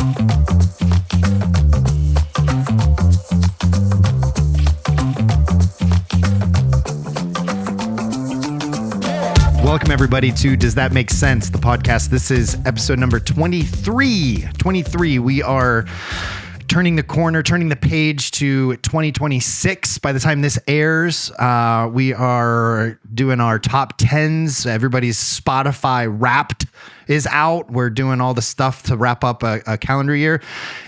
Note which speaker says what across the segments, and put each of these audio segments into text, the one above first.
Speaker 1: Welcome, everybody, to Does That Make Sense? The podcast. This is episode number 23. 23. We are turning the corner, turning the page to 2026. By the time this airs, we are doing our top 10s. Everybody's Spotify Wrapped is out. We're doing all the stuff to wrap up a calendar year.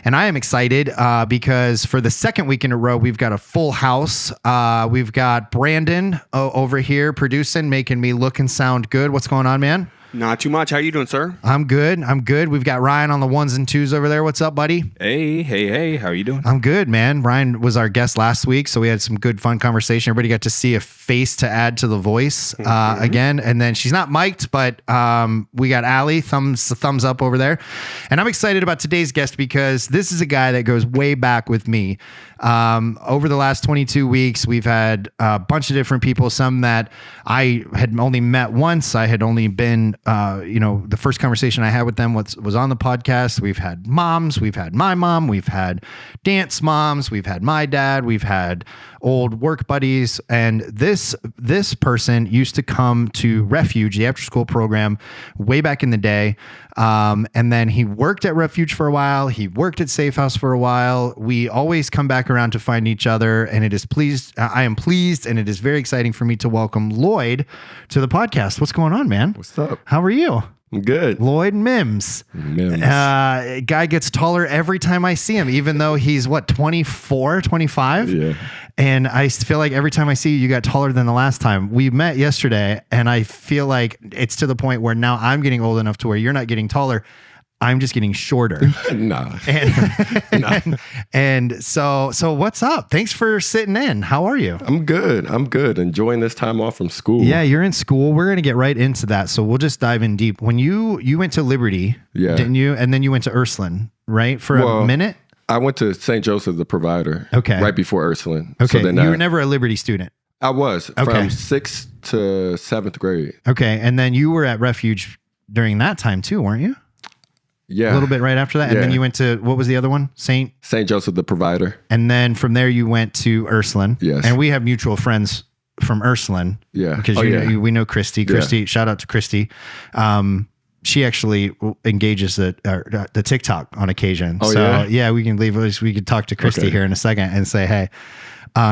Speaker 1: And I am excited because for the second week in a row, we've got a full house. We've got Brandon over here producing, making me look and sound good. What's going on, man?
Speaker 2: Not too much. How you doing, sir?
Speaker 1: I'm good. We've got Ryan on the ones and twos over there. What's up, buddy?
Speaker 3: Hey. How you doing?
Speaker 1: I'm good, man. Ryan was our guest last week, so we had some good, fun conversation. Everybody got to see a face to add to the voice again. And then she's not mic'd, but we got Allie, thumbs up over there. And I'm excited about today's guest because this is a guy that goes way back with me. Over the last 22 weeks, we've had a bunch of different people, some that I had only met once. I had only been, the first conversation I had with them was on the podcast. We've had moms, we've had my mom, we've had dance moms, we've had my dad, we've had old work buddies. And this person used to come to Refuge, the after school program, way back in the day. And then he worked at Refuge for a while. He worked at Safe House for a while. We always come back around to find each other, and I am pleased, and it is very exciting for me to welcome Lloyd to the podcast. What's going on, man?
Speaker 3: What's up?
Speaker 1: How are you?
Speaker 3: I'm good.
Speaker 1: Lloyd Mims. Guy gets taller every time I see him, even though he's 24, 25?
Speaker 3: Yeah.
Speaker 1: And I feel like every time I see you, you got taller than the last time. We met yesterday, and I feel like it's to the point where now I'm getting old enough to where you're not getting taller. I'm just getting shorter.
Speaker 3: Nah.
Speaker 1: And so what's up? Thanks for sitting in. How are you?
Speaker 3: I'm good. Enjoying this time off from school.
Speaker 1: Yeah, you're in school. We're going to get right into that. So we'll just dive in deep. When you went to Liberty, didn't you? And then you went to Ursuline, right? For a minute?
Speaker 3: I went to St. Joseph the Provider.
Speaker 1: Okay.
Speaker 3: Right before Ursuline.
Speaker 1: Okay.
Speaker 3: So then
Speaker 1: you were never a Liberty student.
Speaker 3: I was from 6th to 7th grade.
Speaker 1: Okay. And then you were at Refuge during that time too, weren't you?
Speaker 3: Yeah.
Speaker 1: A little bit right after that. And then you went to, what was the other one? St.
Speaker 3: Joseph the Provider.
Speaker 1: And then from there you went to Ursuline.
Speaker 3: Yes.
Speaker 1: And we have mutual friends from Ursuline.
Speaker 3: Yeah.
Speaker 1: Because we know Christy. Christy, shout out to Christy. She actually engages the TikTok on occasion. We can we could talk to Christy here in a second and say, hey,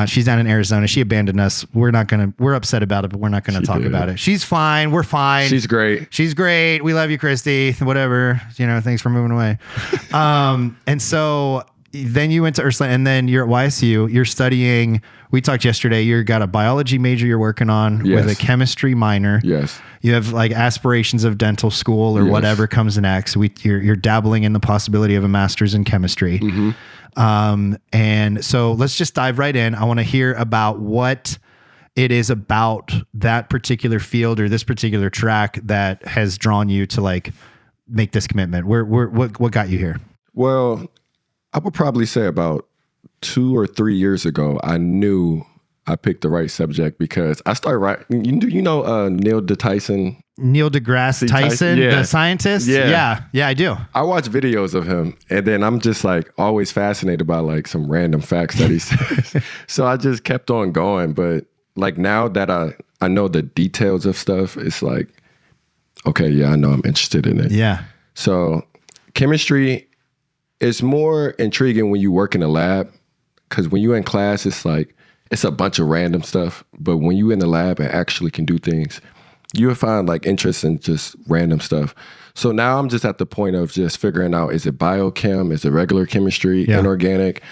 Speaker 1: she's down in Arizona. She abandoned us. We're upset about it, but we're not going to talk about it. She's fine. We're fine.
Speaker 3: She's great.
Speaker 1: We love you, Christy. Whatever, thanks for moving away. And so then you went to Ursuline, and then you're at YSU. You're studying. We talked yesterday. You got a biology major you're working on with a chemistry minor.
Speaker 3: Yes. You
Speaker 1: have like aspirations of dental school or whatever comes next. You're dabbling in the possibility of a master's in chemistry.
Speaker 3: Mm-hmm.
Speaker 1: And so let's just dive right in. I want to hear about what it is about that particular field or this particular track that has drawn you to like make this commitment. What got you here?
Speaker 3: Well, I would probably say about 2 or 3 years ago, I knew I picked the right subject because I started writing. Neil deGrasse Tyson, the scientist? Yeah, I do. I watch videos of him, and then I'm just like always fascinated by like some random facts that he says. So I just kept on going. But like now that I know the details of stuff, it's like, okay, yeah, I know I'm interested in it.
Speaker 1: Yeah.
Speaker 3: So chemistry is more intriguing when you work in a lab, because when you're in class, it's like, it's a bunch of random stuff. But when you're in the lab and actually can do things, you'll find like interest in just random stuff. So now I'm just at the point of just figuring out, is it biochem? Is it regular chemistry, inorganic?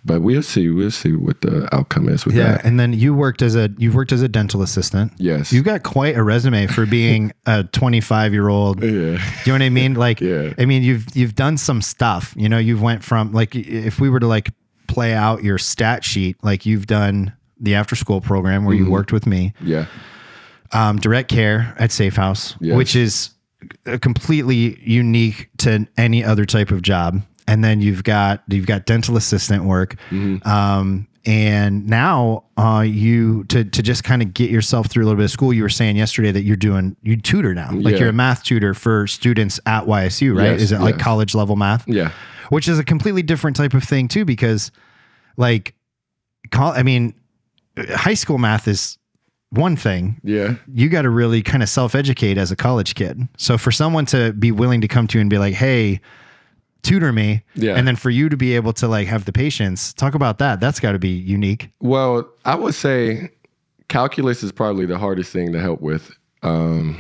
Speaker 3: But we'll see what the outcome is with that.
Speaker 1: And then you've worked as a dental assistant.
Speaker 3: Yes.
Speaker 1: You've got quite a resume for being a 25-year-old. Yeah. Do you know what I mean? Like, I mean, you've done some stuff, you've went from like, if we were to like play out your stat sheet, like you've done the after school program where you worked with me. Yeah. Direct care at Safe House, which is completely unique to any other type of job. And then you've got dental assistant work. And now to just kind of get yourself through a little bit of school, you were saying yesterday that you tutor now. Like you're a math tutor for students at YSU, right? Is it like college level math?
Speaker 3: Yeah.
Speaker 1: which is a completely different type of thing too, because like, high school math is one thing.
Speaker 3: Yeah.
Speaker 1: You got to really kind of self-educate as a college kid. So for someone to be willing to come to you and be like, hey, tutor me.
Speaker 3: Yeah.
Speaker 1: And then for you to be able to like have the patience, talk about that. That's got to be unique.
Speaker 3: Well, I would say calculus is probably the hardest thing to help with. I'm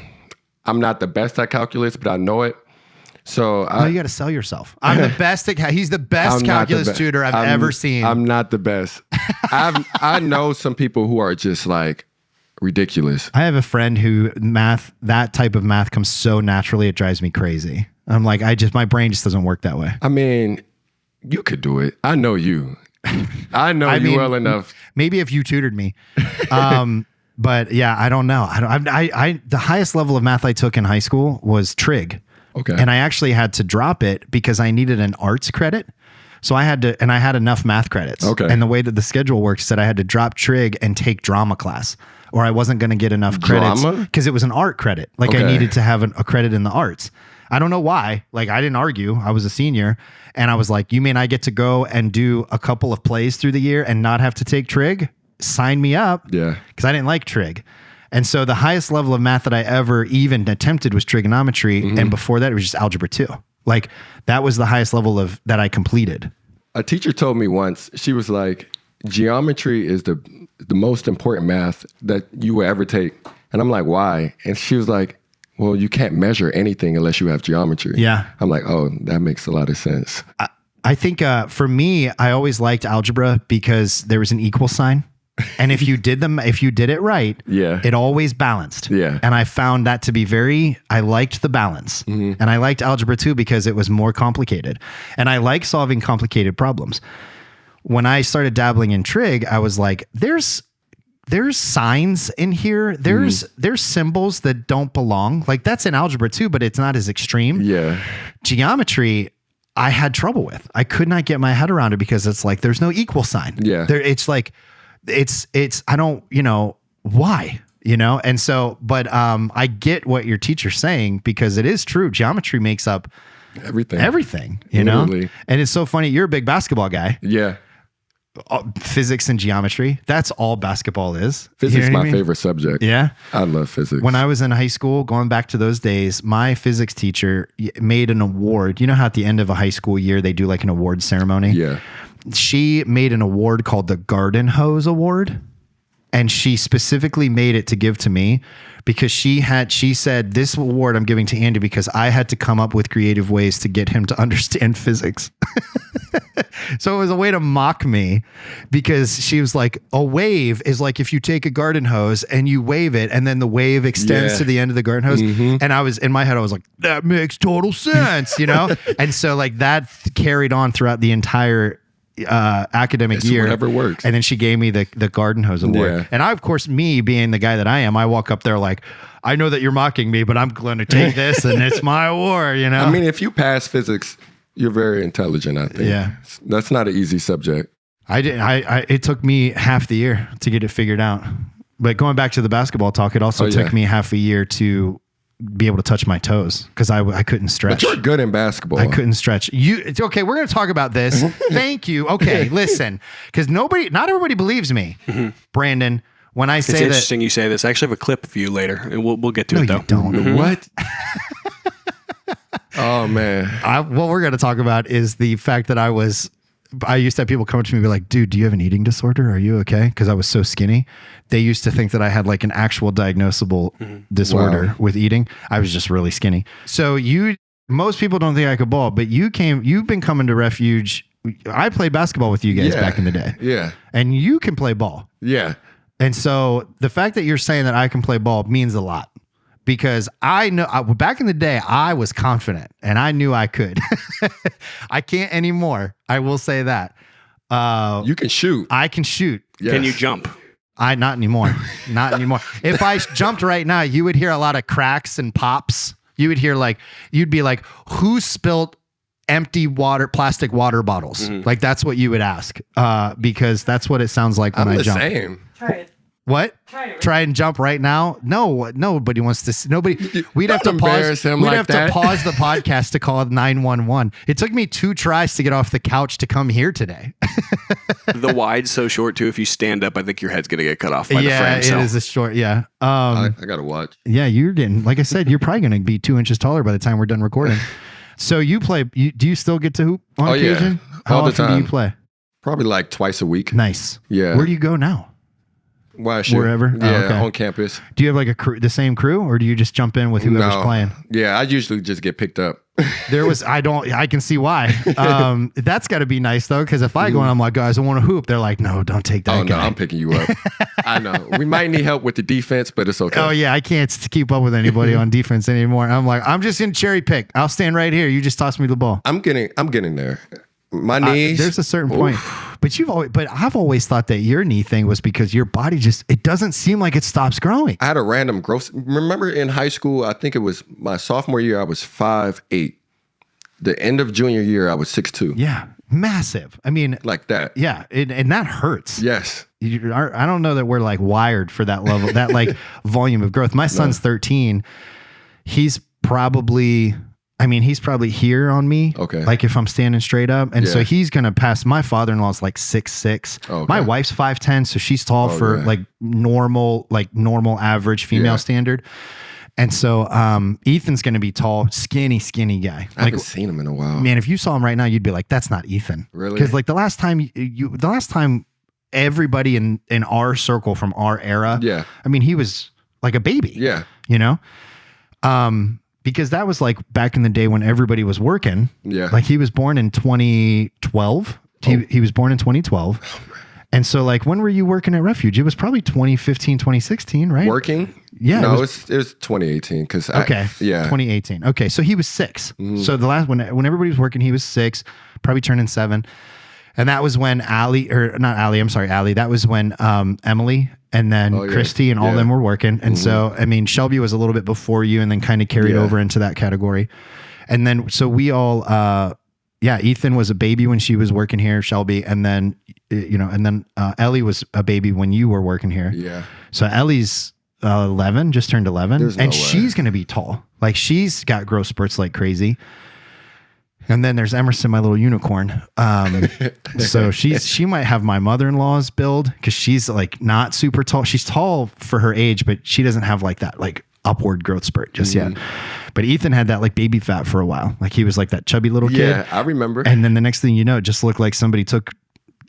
Speaker 3: not the best at calculus, but I know it. So
Speaker 1: you got to sell yourself. I'm the best at he's the best calculus tutor I've ever seen.
Speaker 3: I'm not the best. I know some people who are just like ridiculous.
Speaker 1: I have a friend who that type of math comes so naturally, it drives me crazy. I'm like, my brain just doesn't work that way.
Speaker 3: I mean, you could do it. I know you. I know you well enough.
Speaker 1: Maybe if you tutored me. But yeah, I don't know. The highest level of math I took in high school was trig.
Speaker 3: Okay.
Speaker 1: And I actually had to drop it because I needed an arts credit. So I had enough math credits.
Speaker 3: Okay.
Speaker 1: And the way that the schedule works is that I had to drop trig and take drama class, or I wasn't going to get enough credits because it was an art credit. Like I needed to have a credit in the arts. I don't know why. Like I didn't argue. I was a senior and I was like, you mean I get to go and do a couple of plays through the year and not have to take trig? Sign me up.
Speaker 3: Yeah.
Speaker 1: Because I didn't like trig. And so the highest level of math that I ever even attempted was trigonometry. Mm-hmm. And before that, it was just algebra 2. Like that was the highest level of that I completed.
Speaker 3: A teacher told me once, she was like, geometry is the most important math that you will ever take. And I'm like, why? And she was like, well, you can't measure anything unless you have geometry.
Speaker 1: Yeah.
Speaker 3: I'm like, oh, that makes a lot of sense.
Speaker 1: I think for me, I always liked algebra because there was an equal sign. And if you did it right,
Speaker 3: yeah,
Speaker 1: it always balanced.
Speaker 3: Yeah.
Speaker 1: And I found that to be I liked the balance. Mm-hmm. And I liked algebra too because it was more complicated. And I like solving complicated problems. When I started dabbling in trig, I was like, there's signs in here. There's symbols that don't belong. Like that's in algebra too, but it's not as extreme.
Speaker 3: Yeah.
Speaker 1: Geometry, I had trouble with. I could not get my head around it because it's like, there's no equal sign.
Speaker 3: Yeah.
Speaker 1: It's like, it's I don't, why, and so, but I get what your teacher's saying because it is true. Geometry makes up everything,
Speaker 3: Literally.
Speaker 1: And it's so funny. You're a big basketball guy.
Speaker 3: Yeah.
Speaker 1: Physics and geometry. That's all basketball is.
Speaker 3: Physics is my favorite subject.
Speaker 1: Yeah.
Speaker 3: I love physics.
Speaker 1: When I was in high school, going back to those days, my physics teacher made an award. You know how at the end of a high school year, they do like an award ceremony?
Speaker 3: Yeah.
Speaker 1: She made an award called the Garden Hose Award. And she specifically made it to give to me because she said, this award I'm giving to Andy because I had to come up with creative ways to get him to understand physics. So it was a way to mock me because she was like, a wave is like if you take a garden hose and you wave it and then the wave extends to the end of the garden hose. Mm-hmm. And I was in my head, I was like, that makes total sense, And so like that carried on throughout the entire academic year.
Speaker 3: Whatever works.
Speaker 1: And then she gave me the garden hose award.
Speaker 3: Yeah.
Speaker 1: And I, of course, me being the guy that I am, I walk up there like, I know that you're mocking me, but I'm going to take this and it's my award,
Speaker 3: I mean, if you pass physics, you're very intelligent, I think.
Speaker 1: Yeah.
Speaker 3: That's not an easy subject.
Speaker 1: It took me half the year to get it figured out. But going back to the basketball talk, it also took me half a year to be able to touch my toes because I couldn't stretch.
Speaker 3: But you're good in basketball.
Speaker 1: I couldn't stretch. It's okay. We're going to talk about this. Thank you. Okay, listen, because not everybody believes me, Brandon. When I say
Speaker 2: it's interesting you say this. I actually have a clip of you later, and we'll get to it though.
Speaker 1: You don't.
Speaker 3: Mm-hmm. What? Oh man.
Speaker 1: What we're going to talk about is the fact that I used to have people come up to me and be like, dude, do you have an eating disorder? Are you okay? Because I was so skinny. They used to think that I had like an actual diagnosable disorder with eating. I was just really skinny. So most people don't think I could ball, but you've been coming to Refuge. I played basketball with you guys back in the day.
Speaker 3: Yeah.
Speaker 1: And you can play ball.
Speaker 3: Yeah.
Speaker 1: And so the fact that you're saying that I can play ball means a lot. Because I know back in the day, I was confident and I knew I could. I can't anymore. I will say that.
Speaker 3: You can shoot.
Speaker 1: I can shoot.
Speaker 2: Yes. Can you jump?
Speaker 1: Not anymore. Not anymore. If I jumped right now, you would hear a lot of cracks and pops. You would hear you'd be like, who spilled empty plastic water bottles? Mm-hmm. Like that's what you would ask. Because that's what it sounds like when I jump.
Speaker 3: Same.
Speaker 4: Try it.
Speaker 1: What? Try and jump right now? No, nobody wants to. Nobody. We'd have to pause.
Speaker 3: Him
Speaker 1: We'd
Speaker 3: like
Speaker 1: have
Speaker 3: that.
Speaker 1: to pause the podcast to call 911. It took me 2 tries to get off the couch to come here today.
Speaker 2: The wide's so short too. If you stand up, I think your head's gonna get cut off by the frame.
Speaker 1: Yeah,
Speaker 2: So.
Speaker 1: it is a short. Yeah.
Speaker 3: I gotta watch.
Speaker 1: Yeah, you're getting. Like I said, you're probably going to be 2 inches taller by the time we're done recording. So you play. Do you still get to hoop on occasion? How
Speaker 3: All the
Speaker 1: often
Speaker 3: time.
Speaker 1: do you play?
Speaker 3: Probably like twice a week.
Speaker 1: Nice.
Speaker 3: Yeah.
Speaker 1: Where do you go now? Wherever? Oh,
Speaker 3: Yeah,
Speaker 1: okay.
Speaker 3: on campus.
Speaker 1: Do you have like a crew, the same crew, or do you just jump in with whoever's playing?
Speaker 3: Yeah, I usually just get picked up.
Speaker 1: I can see why. That's got to be nice though, because if I go and I'm like, guys, I want to hoop, they're like, no, don't take that
Speaker 3: Oh
Speaker 1: guy.
Speaker 3: no, I'm picking you up. I know. We might need help with the defense, but it's okay.
Speaker 1: Oh yeah, I can't keep up with anybody on defense anymore. I'm like, I'm just in cherry pick. I'll stand right here. You just toss me the ball.
Speaker 3: I'm getting there. My knees.
Speaker 1: There's a certain point, but I've always thought that your knee thing was because your body it doesn't seem like it stops growing.
Speaker 3: I had a random growth. Remember in high school, I think it was my sophomore year, I was 5'8". The end of junior year, I was 6'2".
Speaker 1: Yeah, massive. I mean,
Speaker 3: Like that.
Speaker 1: yeah, and that hurts.
Speaker 3: Yes.
Speaker 1: I don't know that we're like wired for that level, that like volume of growth. My son's 13. He's probably here on me.
Speaker 3: Okay.
Speaker 1: Like if I'm standing straight up. And so
Speaker 3: Yeah.
Speaker 1: he's going to pass. My father-in-law's like 6'6".
Speaker 3: Okay.
Speaker 1: My wife's 5'10", so she's tall for
Speaker 3: yeah.
Speaker 1: like normal average female
Speaker 3: Yeah.
Speaker 1: standard. And so Ethan's going to be tall, skinny guy.
Speaker 3: I haven't seen him in a while.
Speaker 1: Man, if you saw him right now, you'd be like, that's not Ethan.
Speaker 3: Really?
Speaker 1: Because like the last time everybody in our circle from our era,
Speaker 3: Yeah.
Speaker 1: I mean, he was like a baby.
Speaker 3: Yeah.
Speaker 1: You know? Because that was like back in the day when everybody was working.
Speaker 3: Yeah.
Speaker 1: Like he was born in 2012. He was born in 2012. And so like when were you working at Refuge? It was probably 2015, 2016, right?
Speaker 3: Working?
Speaker 1: Yeah.
Speaker 3: No, it was 2018 because
Speaker 1: Okay.
Speaker 3: yeah.
Speaker 1: 2018. Okay. So he was 6.
Speaker 3: Mm-hmm.
Speaker 1: So the last when everybody was working, he was 6, probably turning 7. And that was when Allie. That was when Emily and then
Speaker 3: Oh, yeah.
Speaker 1: Christy and all
Speaker 3: Yeah.
Speaker 1: them were working. And so, I mean, Shelby was a little bit before you and then kind of carried
Speaker 3: Yeah.
Speaker 1: over into that category. And then, so we all, Ethan was a baby when she was working here, Shelby. And then, Ellie was a baby when you were working here.
Speaker 3: Yeah.
Speaker 1: So Ellie's 11, just turned 11.
Speaker 3: There's no
Speaker 1: and
Speaker 3: way.
Speaker 1: she's going to be tall. Like she's got growth spurts like crazy. And then there's Emerson, my little unicorn. So she might have my mother-in-law's build because she's like not super tall. She's tall for her age, but she doesn't have like that like upward growth spurt just yet. But Ethan had that like baby fat for a while. Like he was like that chubby little kid.
Speaker 3: Yeah, I remember.
Speaker 1: And then the next thing you know, it just looked like somebody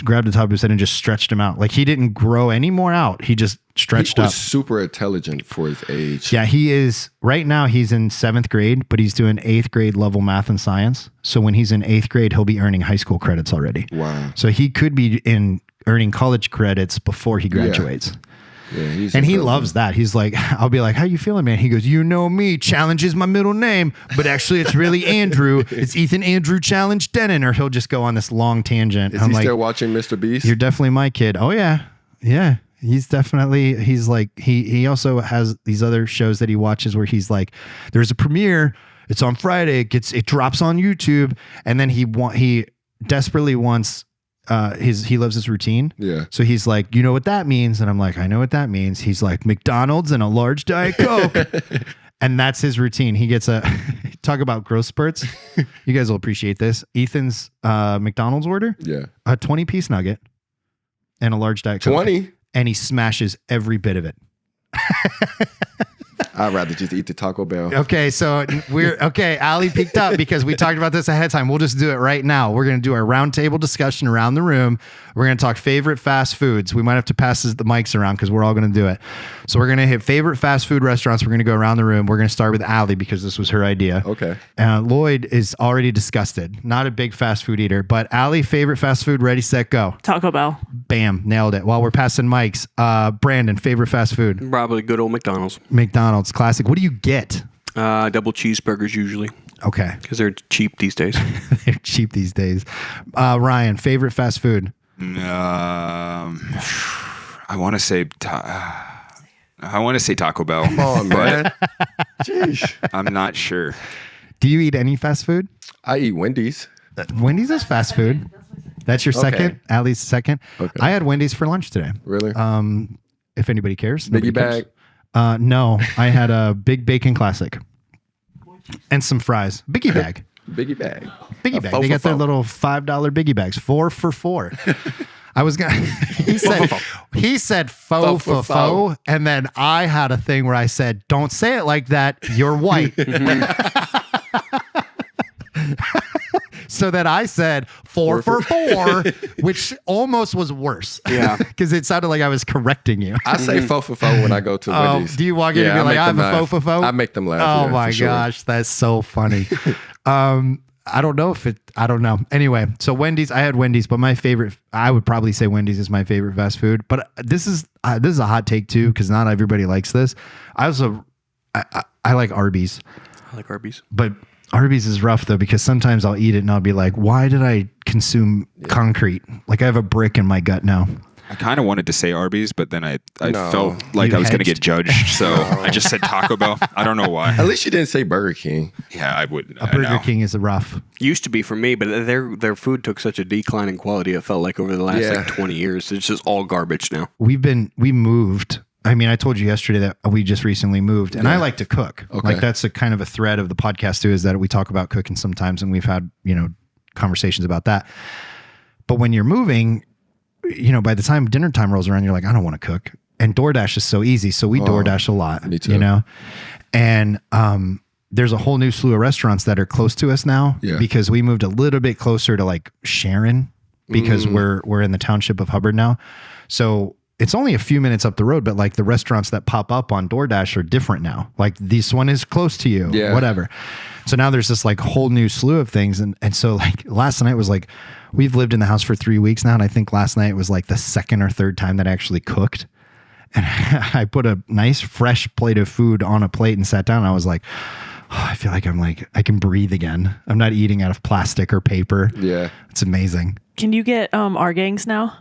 Speaker 1: grabbed the top of his head and just stretched him out. Like he didn't grow any more out. He just stretched
Speaker 3: he was
Speaker 1: up.
Speaker 3: super intelligent for his age.
Speaker 1: Yeah, he is. Right now, he's in 7th grade, but he's doing 8th grade level math and science. So when he's in 8th grade, he'll be earning high school credits already.
Speaker 3: Wow.
Speaker 1: So he could be earning college credits before he graduates.
Speaker 3: Yeah,
Speaker 1: And he
Speaker 3: incredible.
Speaker 1: loves that. He's like, I'll be like, how you feeling, man? He goes, you know me, Challenge is my middle name, but actually it's really Andrew. It's Ethan Andrew Challenge Denen. Or he'll just go on this long tangent.
Speaker 3: Is
Speaker 1: I'm
Speaker 3: he
Speaker 1: like,
Speaker 3: still watching Mr. Beast?
Speaker 1: you're definitely my kid. Oh yeah. Yeah. He's like, he also has these other shows that he watches where he's like, there's a premiere. It's on Friday. It drops on YouTube. And then he desperately wants, he loves his routine.
Speaker 3: Yeah.
Speaker 1: So he's like, you know what that means? And I'm like, I know what that means. He's like, McDonald's and a large Diet Coke. And that's his routine. He gets talk about growth spurts. You guys will appreciate this. Ethan's McDonald's order,
Speaker 3: Yeah.
Speaker 1: a 20-piece nugget and a large Diet Coke.
Speaker 3: 20?
Speaker 1: And he smashes every bit of it.
Speaker 3: I'd rather just eat the Taco Bell.
Speaker 1: Okay, so Allie peeked up because we talked about this ahead of time. We'll just do it right now. We're going to do our roundtable discussion around the room. We're going to talk favorite fast foods. We might have to pass the mics around because we're all going to do it. So we're going to hit favorite fast food restaurants. We're going to go around the room. We're going to start with Allie because this was her idea.
Speaker 3: Okay.
Speaker 1: Lloyd is already disgusted. Not a big fast food eater, but Allie, favorite fast food, ready, set, go.
Speaker 4: Taco Bell.
Speaker 1: Bam, nailed it. While we're passing mics, Brandon, favorite fast food.
Speaker 2: Probably good old McDonald's.
Speaker 1: McDonald's, classic. What do you get?
Speaker 2: Double cheeseburgers usually
Speaker 1: Okay.
Speaker 2: because they're cheap these days.
Speaker 1: They're cheap these days. Ryan, favorite fast food?
Speaker 5: I want to say Taco Bell.
Speaker 3: Come on, man. Jeez.
Speaker 5: I'm not sure.
Speaker 1: Do you eat any fast food?
Speaker 3: I eat Wendy's.
Speaker 1: Wendy's is fast food. That's your second?
Speaker 3: Okay.
Speaker 1: Allie's second?
Speaker 3: Okay.
Speaker 1: I had Wendy's for lunch today.
Speaker 3: Really?
Speaker 1: if anybody cares.
Speaker 3: Biggie
Speaker 1: Nobody cares.
Speaker 3: bag.
Speaker 1: No, I had a big bacon classic and some fries. Biggie bag.
Speaker 3: Biggie bag.
Speaker 1: Biggie
Speaker 3: A
Speaker 1: bag.
Speaker 3: faux
Speaker 1: They got
Speaker 3: for
Speaker 1: their
Speaker 3: faux.
Speaker 1: little $5 biggie bags. 4 for $4. I was gonna. He said faux for faux, and then I had a thing where I said, "Don't say it like that. You're white." So then I said 4 for 4, which almost was worse.
Speaker 2: Yeah.
Speaker 1: Because it sounded like I was correcting you.
Speaker 3: I say faux for faux when I go to
Speaker 1: Oh,
Speaker 3: Wendy's.
Speaker 1: do you walk in and be like, I have a faux for faux?
Speaker 3: I make them laugh.
Speaker 1: Oh
Speaker 3: yeah,
Speaker 1: my
Speaker 3: for sure.
Speaker 1: gosh, that's so funny. I don't know if I don't know. Anyway, so Wendy's, I had Wendy's, but my favorite, I would probably say Wendy's is my favorite fast food. But this is a hot take too, because not everybody likes this. I like Arby's.
Speaker 2: I like Arby's.
Speaker 1: But Arby's is rough though, because sometimes I'll eat it and I'll be like, why did I consume concrete? Like I have a brick in my gut now.
Speaker 5: I kind of wanted to say Arby's, but then I
Speaker 3: No.
Speaker 5: felt like
Speaker 1: You
Speaker 5: I was going to
Speaker 1: hedged.
Speaker 5: get judged. So I just said Taco Bell. I don't know why.
Speaker 3: At least you didn't say Burger King.
Speaker 5: Yeah, I would.
Speaker 1: A Burger King is rough.
Speaker 2: Used to be for me, but their food took such a decline in quality. It felt like over the last
Speaker 3: Yeah.
Speaker 2: like 20 years, it's just all garbage now.
Speaker 1: We moved. I mean, I told you yesterday that we just recently moved, and I like to cook.
Speaker 3: Okay.
Speaker 1: Like that's a kind of a thread of the podcast too, is that we talk about cooking sometimes, and we've had, conversations about that. But when you're moving, by the time dinner time rolls around, you're like, I don't want to cook. And DoorDash is so easy. So we DoorDash a lot,
Speaker 3: me too.
Speaker 1: And there's a whole new slew of restaurants that are close to us now because we moved a little bit closer to like Sharon because we're in the township of Hubbard now. So it's only a few minutes up the road, but like the restaurants that pop up on DoorDash are different now. Like this one is close to you, whatever. So now there's this like whole new slew of things. And so like last night was like, we've lived in the house for 3 weeks now. And I think last night was like the second or third time that I actually cooked. And I put a nice fresh plate of food on a plate and sat down. And I was like, I feel like I can breathe again. I'm not eating out of plastic or paper.
Speaker 3: Yeah.
Speaker 1: It's amazing.
Speaker 4: Can you get our gangs now?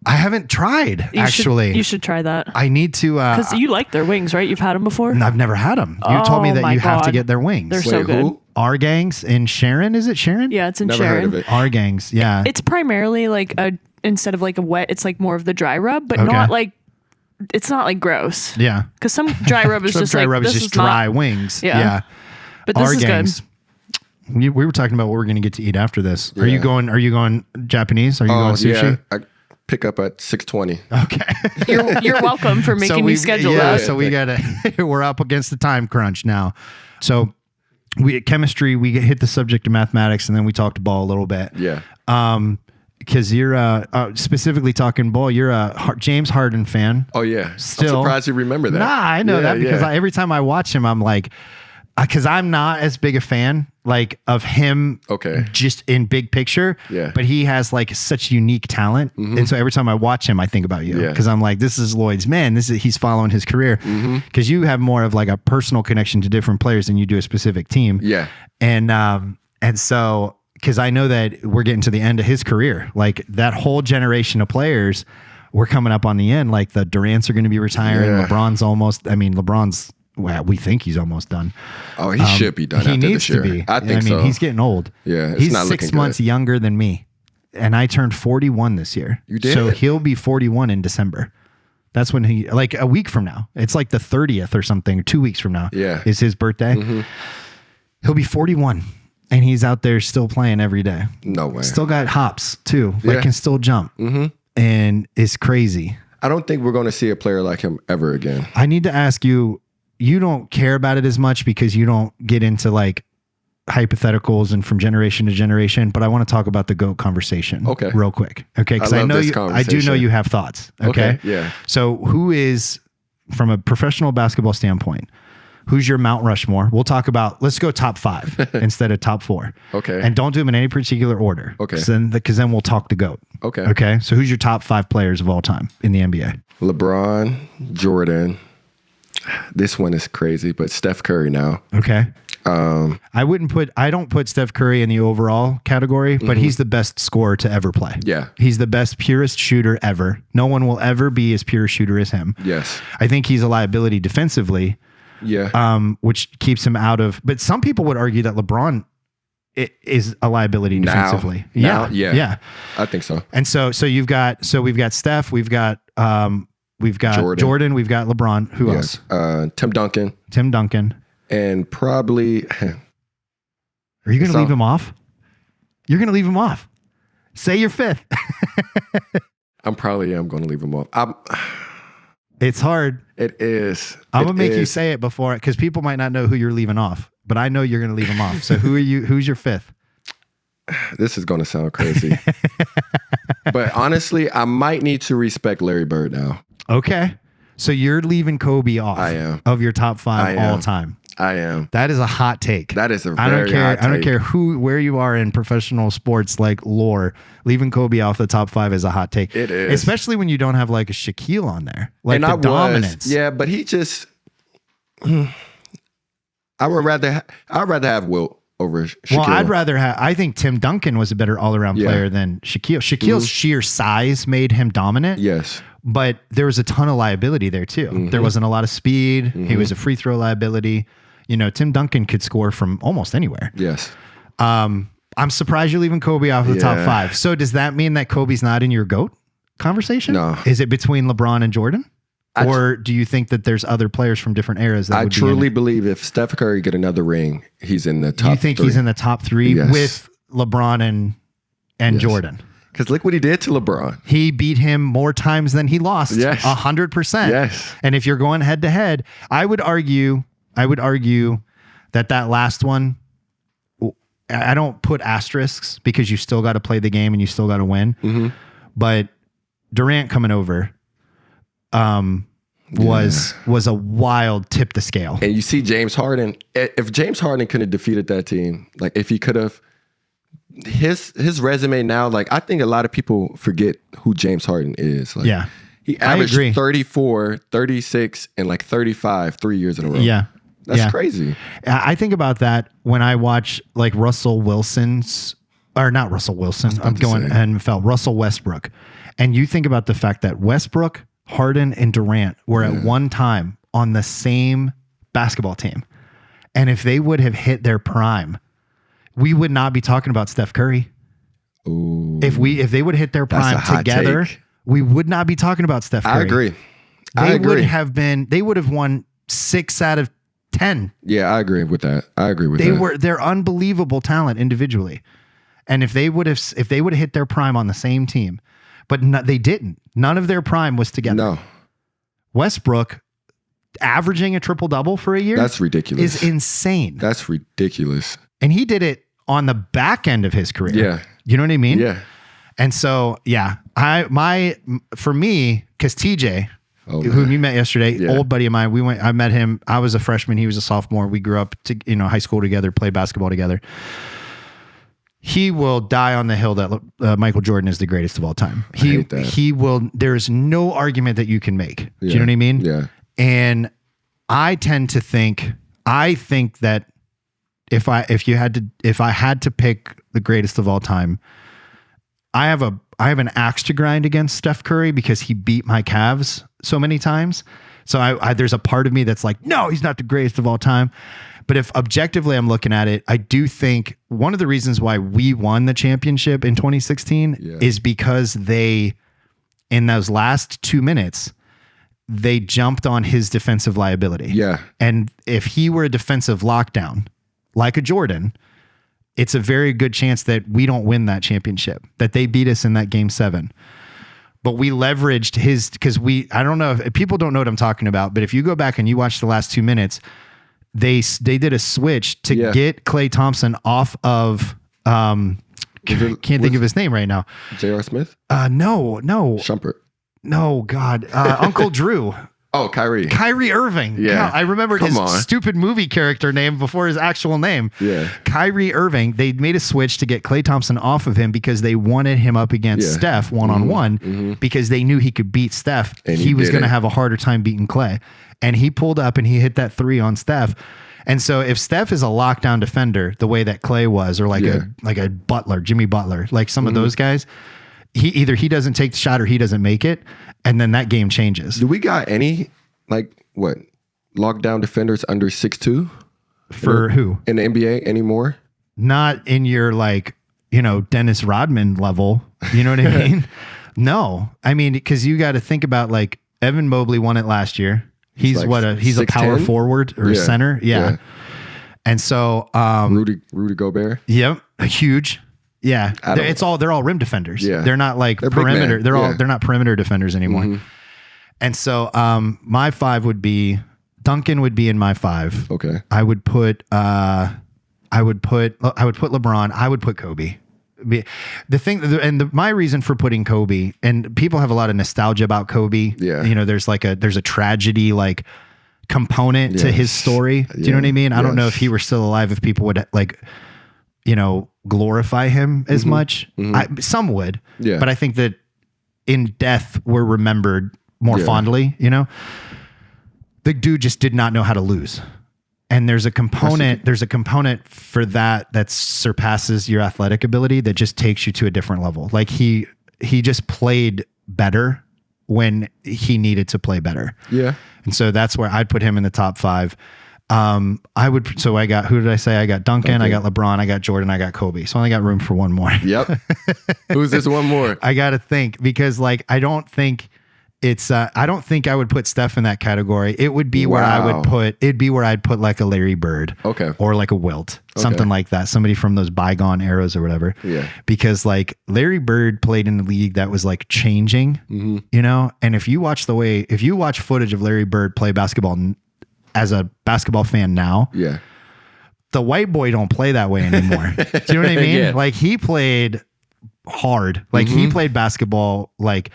Speaker 1: I haven't tried, actually.
Speaker 4: You should try that.
Speaker 1: I need to.
Speaker 4: Because you like their wings, right? You've had them before?
Speaker 1: I've never had them. You told me
Speaker 4: Oh
Speaker 1: that
Speaker 4: my
Speaker 1: you have to
Speaker 4: God.
Speaker 1: get their wings.
Speaker 4: They're so good.
Speaker 3: Who?
Speaker 1: Our gangs in Sharon. Is it Sharon?
Speaker 4: Yeah, it's in
Speaker 3: Never
Speaker 4: Sharon.
Speaker 3: heard of it.
Speaker 1: Our gangs. Yeah.
Speaker 4: It's primarily like instead of like a wet, it's like more of the dry rub, but
Speaker 1: Okay.
Speaker 4: not like, it's not like gross.
Speaker 1: Yeah.
Speaker 4: Because some dry rub is
Speaker 1: Some
Speaker 4: just
Speaker 1: dry
Speaker 4: like,
Speaker 1: rub is
Speaker 4: this
Speaker 1: just
Speaker 4: is not-
Speaker 1: dry wings.
Speaker 4: Yeah.
Speaker 1: Yeah.
Speaker 4: But this
Speaker 1: Our
Speaker 4: is
Speaker 1: gangs. We were talking about what we're going to get to eat after this. Are you going Japanese? Are you going sushi?
Speaker 3: I pick up at 6:20.
Speaker 1: Okay.
Speaker 4: good. You're welcome for making me schedule that.
Speaker 1: So we we're up against the time crunch now. So chemistry, we hit the subject of mathematics, and then we talked ball a little bit.
Speaker 3: Yeah.
Speaker 1: Because you're specifically talking ball, you're a James Harden fan.
Speaker 3: Oh yeah.
Speaker 1: Still.
Speaker 3: I'm surprised you remember that.
Speaker 1: Nah, I know that because every time I watch him, I'm like, because I'm not as big a fan like of him.
Speaker 3: Okay.
Speaker 1: Just in big picture.
Speaker 3: Yeah.
Speaker 1: But he has like such unique talent, and so every time I watch him, I think about you
Speaker 3: Yeah.
Speaker 1: because I'm like, this is Lloyd's man. He's following his career because you have more of like a personal connection to different players than you do a specific team.
Speaker 3: Yeah.
Speaker 1: And so. Because I know that we're getting to the end of his career. Like that whole generation of players, we're coming up on the end. Like the Durant's are going to be retiring.
Speaker 3: Yeah.
Speaker 1: LeBron's, well, we think he's almost done.
Speaker 3: Oh, he should be done
Speaker 1: He
Speaker 3: after
Speaker 1: needs
Speaker 3: this year.
Speaker 1: to be.
Speaker 3: I think so.
Speaker 1: He's getting old.
Speaker 3: Yeah, it's
Speaker 1: he's
Speaker 3: not
Speaker 1: 6
Speaker 3: looking
Speaker 1: months
Speaker 3: good.
Speaker 1: younger than me. And I turned 41 this year.
Speaker 3: You did?
Speaker 1: So he'll be 41 in December. That's when like a week from now. It's like the 30th or something. 2 weeks from now.
Speaker 3: Yeah.
Speaker 1: Is his birthday. He'll be 41. And he's out there still playing every day.
Speaker 3: No way.
Speaker 1: Still got hops too. Like
Speaker 3: Yeah.
Speaker 1: can still jump. And it's crazy.
Speaker 3: I don't think we're going to see a player like him ever again.
Speaker 1: I need to ask you, you don't care about it as much because you don't get into like hypotheticals and from generation to generation, but I want to talk about the GOAT conversation.
Speaker 3: Okay.
Speaker 1: Real quick. Okay. Because
Speaker 3: I
Speaker 1: I
Speaker 3: love
Speaker 1: know
Speaker 3: this
Speaker 1: I do know
Speaker 3: conversation.
Speaker 1: you have thoughts. Okay.
Speaker 3: Yeah.
Speaker 1: So who is, from a professional basketball standpoint, who's your Mount Rushmore? We'll talk about, let's go top 5 instead of top 4.
Speaker 3: Okay.
Speaker 1: And don't do them in any particular order.
Speaker 3: Okay.
Speaker 1: Because then we'll talk the GOAT.
Speaker 3: Okay.
Speaker 1: Okay. So who's your top 5 players of all time in the NBA?
Speaker 3: LeBron, Jordan. This one is crazy, but Steph Curry now.
Speaker 1: Okay. I don't put Steph Curry in the overall category, but he's the best scorer to ever play.
Speaker 3: Yeah.
Speaker 1: He's the best, purest shooter ever. No one will ever be as pure a shooter as him.
Speaker 3: Yes.
Speaker 1: I think he's a liability defensively,
Speaker 3: Yeah.
Speaker 1: which keeps him out of. But some people would argue that LeBron is a liability defensively.
Speaker 3: Now, yeah.
Speaker 1: Yeah.
Speaker 3: I think so.
Speaker 1: And so we've got Steph, we've got We've got Jordan. We've got LeBron. Who else?
Speaker 3: Tim Duncan.
Speaker 1: Tim Duncan.
Speaker 3: And probably.
Speaker 1: Are you going to leave him off? You're going to leave him off. Say your fifth.
Speaker 3: I'm going to leave him off.
Speaker 1: It's hard.
Speaker 3: It is.
Speaker 1: I'm going to make you say it before, because people might not know who you're leaving off, but I know you're going to leave him off. So who are you? Who's your fifth?
Speaker 3: This is going to sound crazy. But honestly, I might need to respect Larry Bird now.
Speaker 1: Okay. So you're leaving Kobe off.
Speaker 3: I am.
Speaker 1: Of your top 5 all time.
Speaker 3: I am.
Speaker 1: That is a hot take.
Speaker 3: That is a very hot take.
Speaker 1: I don't care where you are in professional sports like lore. Leaving Kobe off the top 5 is a hot take.
Speaker 3: It is.
Speaker 1: Especially when you don't have like a Shaquille on there. Like the dominance.
Speaker 3: Yeah, but he just I'd rather have Wilt over Shaquille.
Speaker 1: Well, I think Tim Duncan was a better all-around player than Shaquille. Shaquille's sheer size made him dominant.
Speaker 3: Yes. But
Speaker 1: there was a ton of liability there too. There wasn't a lot of speed. He was a free throw liability. Tim Duncan could score from almost anywhere.
Speaker 3: Yes.
Speaker 1: I'm surprised you're leaving Kobe off the top 5. So does that mean that Kobe's not in your GOAT conversation?
Speaker 3: No.
Speaker 1: Is it between LeBron and Jordan? Or do you think that there's other players from different eras that
Speaker 3: I
Speaker 1: would
Speaker 3: truly believe if Steph Curry get another ring, he's in the top 3.
Speaker 1: You think he's in the top 3 with LeBron and Jordan?
Speaker 3: Because look what he did to LeBron.
Speaker 1: He beat him more times than he lost.
Speaker 3: Yes.
Speaker 1: 100%.
Speaker 3: Yes.
Speaker 1: And if you're going head to head, I would argue that last one, I don't put asterisks because you still got to play the game and you still got to win. But Durant coming over was a wild tip the scale.
Speaker 3: And you see James Harden. If James Harden could have defeated that team, like if he could have, his resume now, like I think a lot of people forget who James Harden is. Like, he averaged 34, 36, and like 35 3 years in a row.
Speaker 1: Yeah.
Speaker 3: That's crazy.
Speaker 1: I think about that when I watch like Russell Westbrook. And you think about the fact that Westbrook, Harden, and Durant were at one time on the same basketball team. And if they would have hit their prime, we would not be talking about Steph Curry.
Speaker 3: Ooh,
Speaker 1: if they would have hit their prime together, we would not be talking about Steph Curry.
Speaker 3: I agree.
Speaker 1: They would have won 6 out of 10.
Speaker 3: Yeah, I agree with that.
Speaker 1: They're unbelievable talent individually. And if they would have hit their prime on the same team, but they didn't. None of their prime was together.
Speaker 3: No.
Speaker 1: Westbrook averaging a triple-double for a year.
Speaker 3: That's ridiculous.
Speaker 1: Is insane.
Speaker 3: That's ridiculous.
Speaker 1: And he did it on the back end of his career.
Speaker 3: Yeah.
Speaker 1: You know what I mean?
Speaker 3: Yeah.
Speaker 1: And so, for me, because TJ, who you met yesterday, old buddy of mine, I met him. I was a freshman. He was a sophomore. We grew up high school together, played basketball together. He will die on the hill that Michael Jordan is the greatest of all time. He will. There's no argument that you can make. Do you know what I mean?
Speaker 3: Yeah. And
Speaker 1: I tend to think. I think that if I had to pick the greatest of all time, I have an axe to grind against Steph Curry because he beat my Cavs so many times. So there's a part of me that's like, no, he's not the greatest of all time. But if objectively I'm looking at it, I do think one of the reasons why we won the championship in 2016 is because in those last 2 minutes, they jumped on his defensive liability.
Speaker 3: Yeah. And
Speaker 1: if he were a defensive lockdown, like a Jordan, it's a very good chance that we don't win that championship, that they beat us in that game 7. But we leveraged I don't know if people don't know what I'm talking about, but if you go back and you watch the last 2 minutes, they did a switch to get Klay Thompson off of can't think of his name right now.
Speaker 3: J.R. Smith?
Speaker 1: No.
Speaker 3: Shumpert.
Speaker 1: No, God. Uncle Drew.
Speaker 3: Oh, Kyrie.
Speaker 1: Kyrie Irving.
Speaker 3: Yeah.
Speaker 1: God, I remembered his stupid movie character name before his actual name.
Speaker 3: Yeah.
Speaker 1: Kyrie Irving. They made a switch to get Klay Thompson off of him because they wanted him up against Steph one-on-one because they knew he could beat Steph. And he was going to have a harder time beating Klay. And he pulled up and he hit that 3 on Steph. And so if Steph is a lockdown defender the way that Klay was, or like a Butler, Jimmy Butler, like some of those guys, he doesn't take the shot or he doesn't make it, and then that game changes.
Speaker 3: Do we got any lockdown defenders under 6'2"?
Speaker 1: For who?
Speaker 3: In the NBA anymore?
Speaker 1: Not in your Dennis Rodman level. You know what I mean? No. I mean, because you got to think about Evan Mobley won it last year. He's
Speaker 3: like
Speaker 1: he's a
Speaker 3: 6'10"?
Speaker 1: power forward or
Speaker 3: Yeah.
Speaker 1: center. Yeah.
Speaker 3: Yeah.
Speaker 1: And so,
Speaker 3: Rudy Gobert.
Speaker 1: yep, huge. Yeah.
Speaker 3: I don't-
Speaker 1: They're all rim defenders.
Speaker 3: Yeah.
Speaker 1: They're not like
Speaker 3: They're big
Speaker 1: perimeter.
Speaker 3: men.
Speaker 1: They're
Speaker 3: Yeah.
Speaker 1: not perimeter defenders anymore. And so, my 5 would be Duncan would be in my 5.
Speaker 3: Okay.
Speaker 1: I would put LeBron. I would put Kobe. The thing, and my reason for putting Kobe, and people have a lot of nostalgia about Kobe.
Speaker 3: Yeah.
Speaker 1: You know, there's a tragedy like component to his
Speaker 3: Yes.
Speaker 1: story. Do you know what I mean? I don't know if
Speaker 3: Yes.
Speaker 1: he were still alive, if people would like, you know, glorify him as much. Some would.
Speaker 3: Yeah.
Speaker 1: But I think that in death, we're remembered more
Speaker 3: Yeah.
Speaker 1: fondly, you know? The dude just did not know how to lose. And there's a component for that surpasses your athletic ability, that just takes you to a different level. Like he just played better when he needed to play better.
Speaker 3: Yeah.
Speaker 1: And so that's where I'd put him in the top 5. Who did I say? I got Duncan, I got LeBron, I got Jordan, I got Kobe. So I only got room for one more.
Speaker 3: Yep. Who's this one more?
Speaker 1: I got to think, because like, I don't think I would put Steph in that category. It would be where I'd put like a Larry Bird.
Speaker 3: Okay.
Speaker 1: Or like a Wilt, something like that. Somebody from those bygone eras or whatever.
Speaker 3: Yeah.
Speaker 1: Because like Larry Bird played in a league that was like changing, you know? And if you watch footage of Larry Bird play basketball as a basketball fan now,
Speaker 3: Yeah.
Speaker 1: the white boy don't play that way anymore. Do you know what I mean?
Speaker 3: Yeah.
Speaker 1: Like he played hard. Like he played basketball like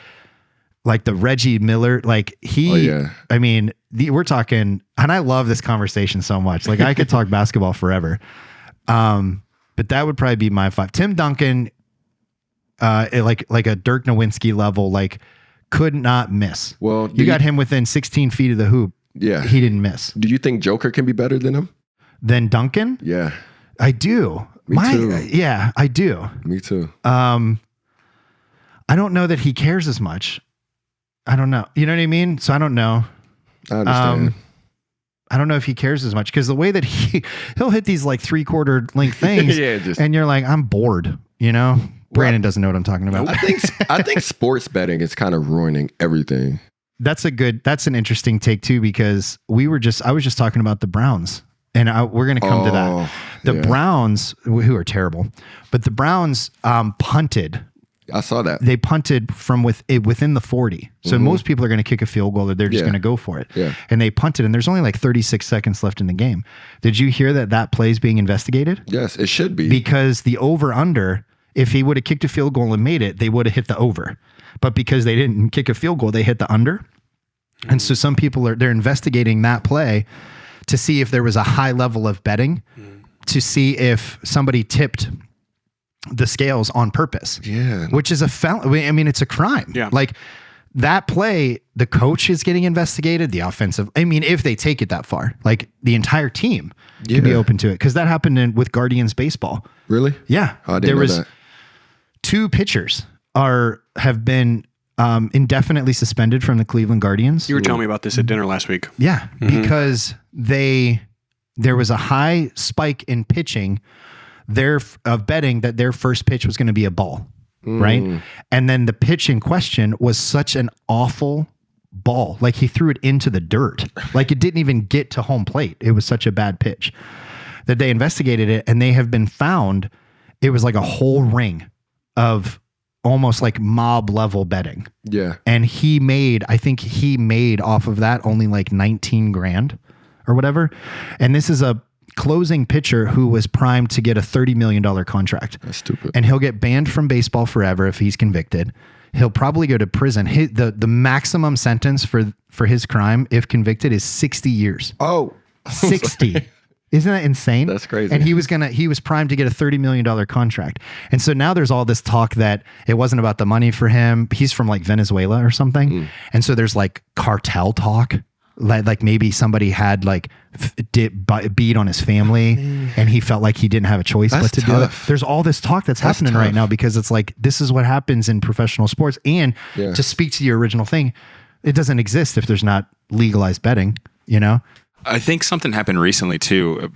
Speaker 1: the Reggie Miller, like he,
Speaker 3: Oh, yeah.
Speaker 1: I mean, we're talking, and I love this conversation so much. Like I could talk basketball forever. But that would probably be my 5. Tim Duncan, like a Dirk Nowitzki level, like could not miss.
Speaker 3: Well,
Speaker 1: you got him within 16 feet of the hoop.
Speaker 3: Yeah.
Speaker 1: He didn't miss.
Speaker 3: Do you think Joker can be better than him?
Speaker 1: Then Duncan?
Speaker 3: Yeah.
Speaker 1: I do.
Speaker 3: Me too.
Speaker 1: Yeah, I do.
Speaker 3: Me too.
Speaker 1: I don't know that he cares as much. I don't know. You know what I mean? So I don't know.
Speaker 3: I understand.
Speaker 1: I don't know if he cares as much, because the way that he'll hit these like 3/4 length things,
Speaker 3: Yeah,
Speaker 1: and you're like, I'm bored. You know, Brandon doesn't know what I'm talking about.
Speaker 3: I think sports betting is kind of ruining everything.
Speaker 1: That's an interesting take too, because I was just talking about the Browns, and we're going to come to that. The Browns, who are terrible, but the Browns punted.
Speaker 3: I saw that.
Speaker 1: They punted from within the 40. So most people are going to kick a field goal, or they're just going to go for it.
Speaker 3: Yeah.
Speaker 1: And they punted, and there's only like 36 seconds left in the game. Did you hear that play is being investigated?
Speaker 3: Yes, it should be.
Speaker 1: Because the over under, if he would have kicked a field goal and made it, they would have hit the over. But because they didn't kick a field goal, they hit the under. And so some people they're investigating that play to see if there was a high level of betting, to see if somebody tipped the scales on purpose.
Speaker 3: Yeah.
Speaker 1: Which is a felony. I mean, it's a crime.
Speaker 2: Yeah.
Speaker 1: Like that play, the coach is getting investigated, the offensive. I mean, if they take it that far, like the entire team could be
Speaker 3: Yeah.
Speaker 1: open to it. Cause that happened with Guardians baseball.
Speaker 3: Really?
Speaker 1: Yeah.
Speaker 3: Oh, I didn't know that.
Speaker 1: 2 pitchers have been indefinitely suspended from the Cleveland Guardians.
Speaker 2: You were telling me about this at dinner last week.
Speaker 1: Yeah, because there was a high spike in pitching of betting that their first pitch was going to be a ball, right? And then the pitch in question was such an awful ball. Like he threw it into the dirt. Like it didn't even get to home plate. It was such a bad pitch that they investigated it, and they have been found. It was like a whole ring of almost like mob level betting.
Speaker 3: Yeah.
Speaker 1: And I think he made off of that only like 19 grand or whatever. And this is a closing pitcher who was primed to get a $30 million contract.
Speaker 3: That's stupid.
Speaker 1: And he'll get banned from baseball forever if he's convicted. He'll probably go to prison. The maximum sentence for his crime, if convicted, is 60 years.
Speaker 3: Oh.
Speaker 1: 60. Isn't that insane?
Speaker 3: That's crazy.
Speaker 1: And he was primed to get a $30 million contract. And so now there's all this talk that it wasn't about the money for him. He's from like Venezuela or something. And so there's like cartel talk. Like maybe somebody had like beat on his family, and he felt like he didn't have a choice but to do it. There's all this talk that's happening right now, because it's like, this is what happens in professional sports. And to speak to your original thing, it doesn't exist if there's not legalized betting, you know?
Speaker 5: I think something happened recently too.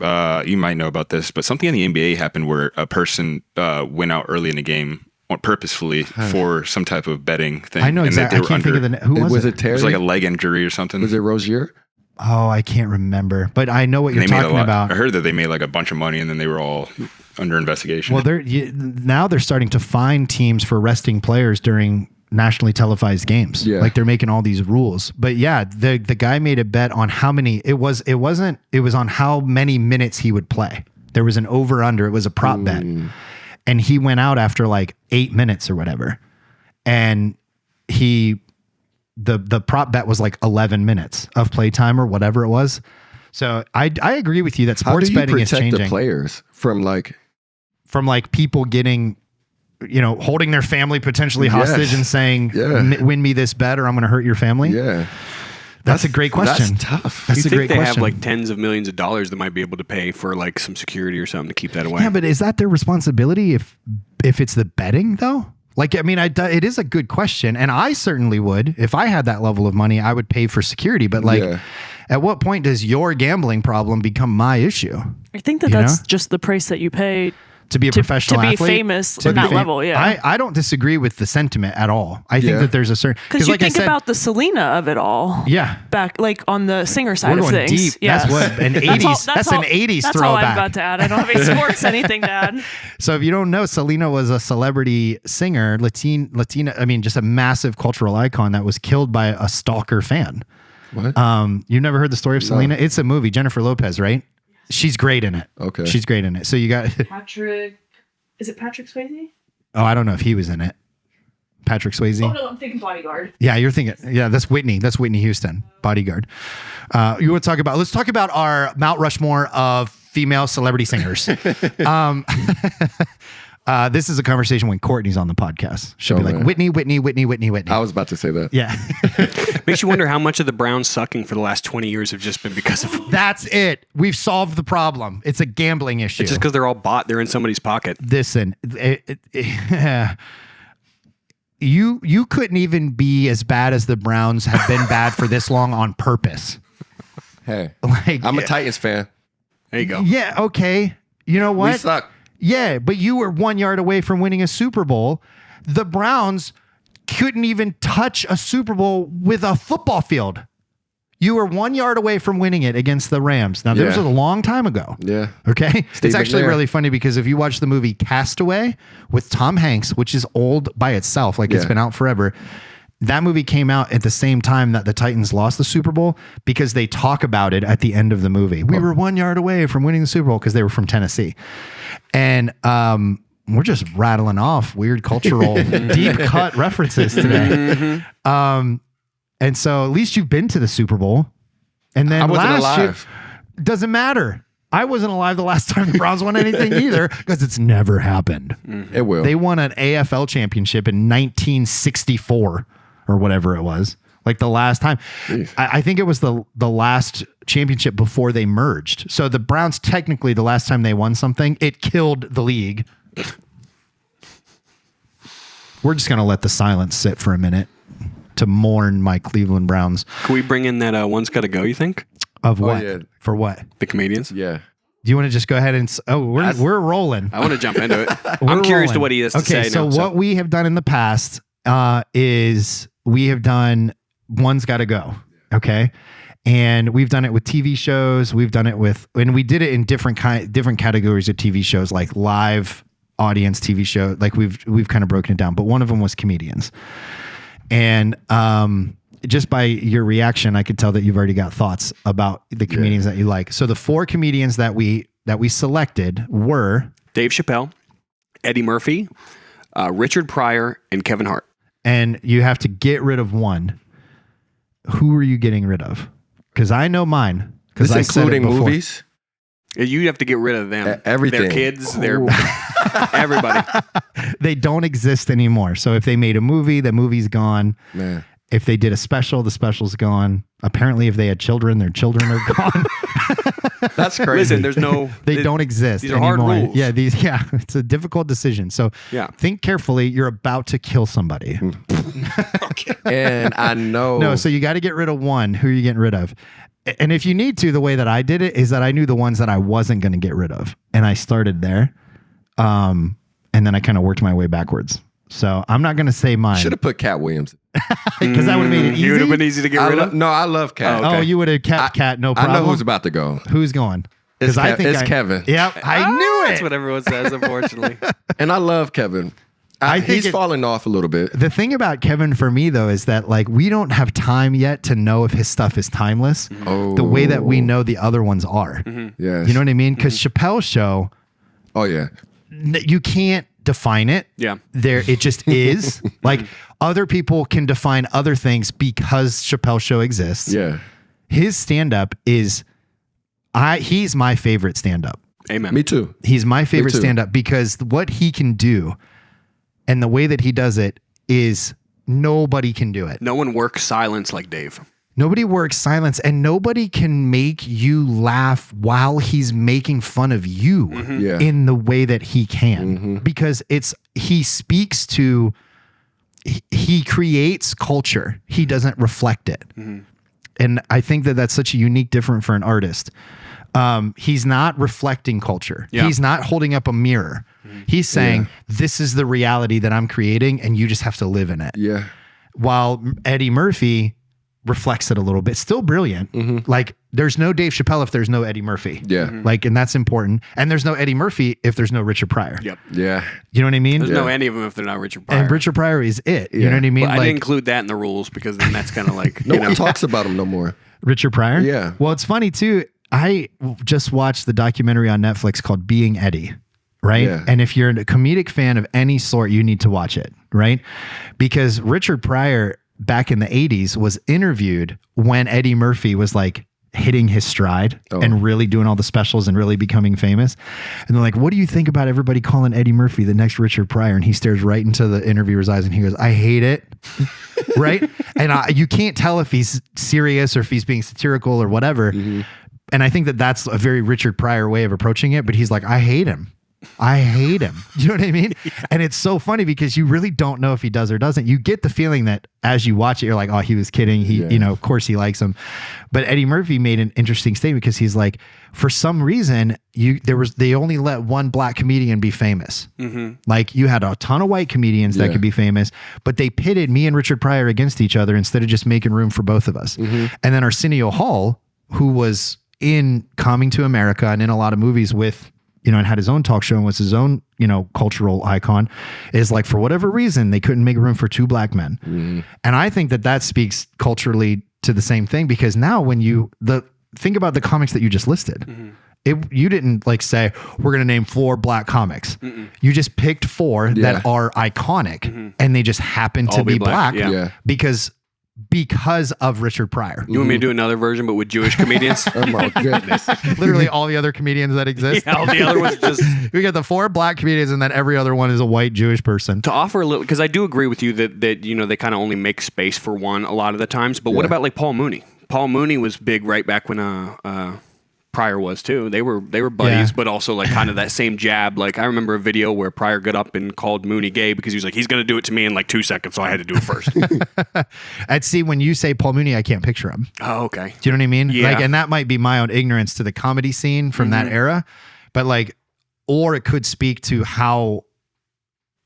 Speaker 5: You might know about this, but something in the NBA happened where a person went out early in the game purposefully for some type of betting thing.
Speaker 1: I know
Speaker 5: and
Speaker 1: exactly. I can't think of the who was it?
Speaker 3: Was it Terry?
Speaker 5: It was like a leg injury or something.
Speaker 3: Was it Rozier?
Speaker 1: Oh, I can't remember, but I know what you're talking about.
Speaker 5: I heard that they made like a bunch of money and then they were all under investigation.
Speaker 1: Well, now they're starting to fine teams for arresting players during nationally televised games.
Speaker 3: Yeah.
Speaker 1: Like they're making all these rules. But yeah, the guy made a bet on how many it was on how many minutes he would play. There was an over under. It was a prop bet. And he went out after like 8 minutes or whatever. And the prop bet was like 11 minutes of playtime or whatever it was. So I agree with you that sports betting is changing.
Speaker 3: The players from
Speaker 1: people getting, holding their family potentially hostage and saying, win me this bet or I'm going to hurt your family.
Speaker 3: Yeah.
Speaker 1: That's a great question.
Speaker 3: That's tough.
Speaker 1: That's
Speaker 2: you
Speaker 1: a great
Speaker 2: think they
Speaker 1: question.
Speaker 2: have like tens of millions of dollars that might be able to pay for like some security or something to keep that away?
Speaker 1: Yeah, but is that their responsibility if it's the betting though? Like, I mean, it is a good question, and I certainly would. If I had that level of money, I would pay for security. But at what point does your gambling problem become my issue?
Speaker 4: I think that's just the price that you pay
Speaker 1: to be a professional
Speaker 4: to be
Speaker 1: athlete?
Speaker 4: famous at that level. Yeah,
Speaker 1: I don't disagree with the sentiment at all. I think that there's a certain
Speaker 4: because you think about the Selena of it all.
Speaker 1: Yeah,
Speaker 4: back like on the singer side
Speaker 1: We're
Speaker 4: of
Speaker 1: going
Speaker 4: things.
Speaker 1: deep.
Speaker 4: Yeah.
Speaker 1: That's what an 80s. That's an 80s
Speaker 4: that's
Speaker 1: throwback.
Speaker 4: all I'm about to add. I don't have any sports anything to add.
Speaker 1: So if you don't know, Selena was a celebrity singer, Latina. I mean, just a massive cultural icon that was killed by a stalker fan.
Speaker 3: What?
Speaker 1: You've never heard the story of Selena? It's a movie. Jennifer Lopez, right? She's great in it.
Speaker 3: Okay.
Speaker 1: She's great in it. So you got
Speaker 4: Patrick. Is it Patrick Swayze?
Speaker 1: Oh, I don't know if he was in it. Patrick Swayze.
Speaker 4: Oh no, I'm thinking Bodyguard.
Speaker 1: Yeah, you're thinking. Yeah, that's Whitney. That's Whitney Houston, Bodyguard. You want to talk about? Let's talk about our Mount Rushmore of female celebrity singers. This is a conversation when Courtney's on the podcast. She'll be like, Whitney.
Speaker 3: I was about to say that.
Speaker 1: Yeah.
Speaker 2: Makes you wonder how much of the Browns sucking for the last 20 years have just been because of.
Speaker 1: That's it. We've solved the problem. It's a gambling issue.
Speaker 2: It's just because they're all bought. They're in somebody's pocket.
Speaker 1: Listen, you couldn't even be as bad as the Browns have been bad for this long on purpose.
Speaker 3: Hey,
Speaker 1: Like,
Speaker 3: I'm a Titans fan.
Speaker 2: There you go.
Speaker 1: Yeah. Okay. You know what?
Speaker 3: We suck.
Speaker 1: Yeah, but you were 1 yard away from winning a Super Bowl. The Browns couldn't even touch a Super Bowl with a football field. You were 1 yard away from winning it against the Rams. Now, this was a long time ago.
Speaker 3: Yeah.
Speaker 1: Okay?
Speaker 3: Steve
Speaker 1: It's actually
Speaker 3: McNair.
Speaker 1: really funny because if you watch the movie Castaway with Tom Hanks, which is old by itself, like it's been out forever, that movie came out at the same time that the Titans lost the Super Bowl because they talk about it at the end of the movie. We were 1 yard away from winning the Super Bowl because they were from Tennessee. And we're just rattling off weird cultural deep cut references today. And so at least you've been to the Super Bowl. And then
Speaker 3: I wasn't
Speaker 1: last year,
Speaker 3: alive.
Speaker 1: doesn't matter. I wasn't alive the last time the Browns won anything either because it's never happened.
Speaker 3: It will.
Speaker 1: They won an AFL championship in 1964 or whatever it was. Like the last time. I think it was the last championship before they merged. So the Browns, technically, the last time they won something, it killed the league. We're just going to let the silence sit for a minute to mourn my Cleveland Browns.
Speaker 2: Can we bring in that One's Gotta Go, you think?
Speaker 1: Of what?
Speaker 3: yeah.
Speaker 1: For what?
Speaker 2: The comedians?
Speaker 3: Yeah.
Speaker 1: Do you want to just go ahead and... we're rolling.
Speaker 2: I want to jump into it.
Speaker 1: We're
Speaker 2: I'm curious to
Speaker 1: rolling.
Speaker 2: what he has to say.
Speaker 1: Okay, so
Speaker 2: now,
Speaker 1: what we have done in the past is we have done One's Gotta Go. Okay. And we've done it with TV shows. We've done it with, and we did it in different categories of TV shows, like live audience TV show. Like we've kind of broken it down, but one of them was comedians. And just by your reaction, I could tell that you've already got thoughts about the comedians that you like. So the 4 comedians that we selected were
Speaker 2: Dave Chappelle, Eddie Murphy, Richard Pryor, and Kevin Hart.
Speaker 1: And you have to get rid of one. Who are you getting rid of? Because I know mine. Because
Speaker 3: This
Speaker 1: I said it
Speaker 3: including
Speaker 1: before.
Speaker 3: movies?
Speaker 2: You have to get rid of them.
Speaker 3: Everything.
Speaker 2: Their kids, their everybody.
Speaker 1: They don't exist anymore. So if they made a movie, the movie's gone.
Speaker 3: Man.
Speaker 1: If they did a special, the special's gone. Apparently, if they had children, their children are gone.
Speaker 3: That's crazy.
Speaker 2: Listen, there's no.
Speaker 1: They don't exist
Speaker 2: These are
Speaker 1: anymore.
Speaker 2: hard rules.
Speaker 1: Yeah, it's a difficult decision. So think carefully. You're about to kill somebody.
Speaker 3: And I know.
Speaker 1: No, so you got to get rid of one. Who are you getting rid of? And if you need to, the way that I did it is that I knew the ones that I wasn't going to get rid of. And I started there. And then I kind of worked my way backwards. So I'm not going to say mine
Speaker 3: Should have put Cat Williams.
Speaker 1: because that would have made it easy.
Speaker 2: He would have been easy to get rid of.
Speaker 3: No, I love Cat.
Speaker 1: Oh, you would have kept Cat, no problem.
Speaker 3: I know who's about to go.
Speaker 1: Who's going?
Speaker 3: It's,
Speaker 1: I think
Speaker 3: it's Kevin.
Speaker 1: Yep, I knew it.
Speaker 2: That's what everyone says, unfortunately.
Speaker 3: And I love Kevin.
Speaker 1: I think
Speaker 3: he's falling off a little bit.
Speaker 1: The thing about Kevin for me though is that like we don't have time yet to know if his stuff is timeless the way that we know the other ones are.
Speaker 3: Yes.
Speaker 1: You know what I mean? Because Chappelle's show,
Speaker 3: Oh yeah.
Speaker 1: you can't define it.
Speaker 2: Yeah.
Speaker 1: It just is. Like other people can define other things because Chappelle's show exists.
Speaker 3: Yeah.
Speaker 1: His stand-up is he's my favorite stand-up.
Speaker 2: Amen.
Speaker 3: Me too.
Speaker 1: He's my favorite
Speaker 3: too.
Speaker 1: stand-up because what he can do and the way that he does it is nobody can do it.
Speaker 2: No one works silence like Dave.
Speaker 1: Nobody works silence and nobody can make you laugh while he's making fun of you
Speaker 3: Yeah.
Speaker 1: in the way that he can because he speaks to he creates culture. He doesn't reflect it. And I think that that's such a unique different for an artist. He's not reflecting culture.
Speaker 2: Yeah.
Speaker 1: He's not holding up a mirror. He's saying, this is the reality that I'm creating and you just have to live in it.
Speaker 3: Yeah.
Speaker 1: While Eddie Murphy reflects it a little bit. Still brilliant. Like there's no Dave Chappelle if there's no Eddie Murphy.
Speaker 3: Yeah.
Speaker 1: Like, and that's important. And there's no Eddie Murphy if there's no Richard Pryor.
Speaker 2: Yep.
Speaker 3: Yeah.
Speaker 1: You know what I mean?
Speaker 2: There's no any of them if they're not Richard Pryor.
Speaker 1: And Richard Pryor is it. You know what I mean?
Speaker 2: But I
Speaker 1: Like
Speaker 2: didn't include that in the rules because then that's kind of like,
Speaker 3: No one talks about him no more.
Speaker 1: Richard Pryor?
Speaker 3: Yeah.
Speaker 1: Well, it's funny too. I just watched the documentary on Netflix called Being Eddie. Right.
Speaker 3: Yeah.
Speaker 1: And if you're a comedic fan of any sort, you need to watch it. Right. Because Richard Pryor back in the 80s was interviewed when Eddie Murphy was like hitting his stride and really doing all the specials and really becoming famous. And they're like, what do you think about everybody calling Eddie Murphy the next Richard Pryor? And he stares right into the interviewer's eyes and he goes, I hate it. Right. And you can't tell if he's serious or if he's being satirical or whatever. And I think that that's a very Richard Pryor way of approaching it. But he's like, I hate him. I hate him. You know what I mean? And it's so funny because you really don't know if he does or doesn't. You get the feeling that as you watch it, you're like, oh, he was kidding. You know, of course he likes him. But Eddie Murphy made an interesting statement because he's like, for some reason, they only let one black comedian be famous. Like you had a ton of white comedians that could be famous, but they pitted me and Richard Pryor against each other instead of just making room for both of us. And then Arsenio Hall, who was in Coming to America and in a lot of movies with, you know, and had his own talk show and was his own, you know, cultural icon, is like, for whatever reason, they couldn't make room for two black men. And I think that speaks culturally to the same thing, because now when think about the comics that you just listed, you didn't like say, we're going to name 4 black comics. You just picked 4 that are iconic and they just happen to be black because of Richard Pryor.
Speaker 2: You want me to do another version, but with Jewish comedians?
Speaker 3: Oh my goodness.
Speaker 1: Literally all the other comedians that exist.
Speaker 2: All the other ones just...
Speaker 1: We got the 4 black comedians and then every other one is a white Jewish person.
Speaker 2: To offer a little, because I do agree with you that you know, they kind of only make space for one a lot of the times. But what about like Paul Mooney? Paul Mooney was big right back when Pryor was too. They were buddies, but also like kind of that same jab. Like I remember a video where Pryor got up and called Mooney gay because he was like, he's going to do it to me in like 2 seconds, so I had to do it first.
Speaker 1: I'd see when you say Paul Mooney, I can't picture him.
Speaker 2: Oh, okay.
Speaker 1: Do you know what I mean?
Speaker 2: Yeah.
Speaker 1: Like, and that might be my own ignorance to the comedy scene from that era, but like, or it could speak to how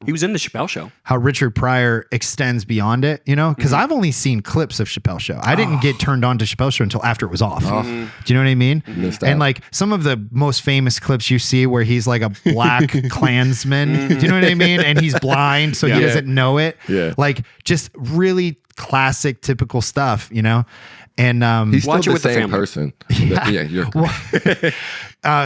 Speaker 2: he was in the Chappelle Show.
Speaker 1: How Richard Pryor extends beyond it, you know? Because I've only seen clips of Chappelle Show. I didn't get turned on to Chappelle Show until after it was off. Do you know what I mean? And like some of the most famous clips you see where he's like a black Klansman. Do you know what I mean? And he's blind, so he doesn't know it.
Speaker 3: Yeah.
Speaker 1: Like just really classic, typical stuff, you know? And
Speaker 3: He's still
Speaker 2: watch it
Speaker 3: the
Speaker 2: with the
Speaker 3: same
Speaker 2: family.
Speaker 3: person. Yeah, you're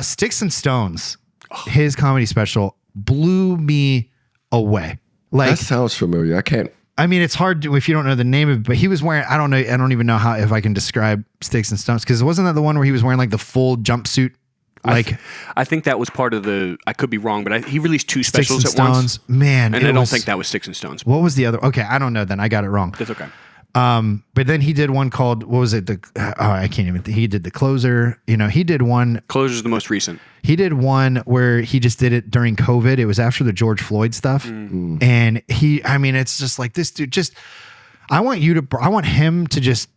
Speaker 1: Sticks and Stones, his comedy special blew me away. Like
Speaker 3: that sounds familiar. I can't.
Speaker 1: I mean, it's hard to, if you don't know the name of it, but he was wearing, I don't even know if I can describe Sticks and Stones, because wasn't that the one where he was wearing like the full jumpsuit? Like,
Speaker 2: I think that was part of the, I could be wrong, but he released 2
Speaker 1: Sticks and
Speaker 2: specials at once.
Speaker 1: Stones, man.
Speaker 2: And I don't think that was Sticks and Stones.
Speaker 1: What was the other? Okay, I don't know then. I got it wrong.
Speaker 2: That's okay.
Speaker 1: But then he did one called, what was it? I can't even think. He did The Closer. You know, he did one.
Speaker 2: Closer's the most recent.
Speaker 1: He did one where he just did it during COVID. It was after the George Floyd stuff. And it's just like this dude I want him to just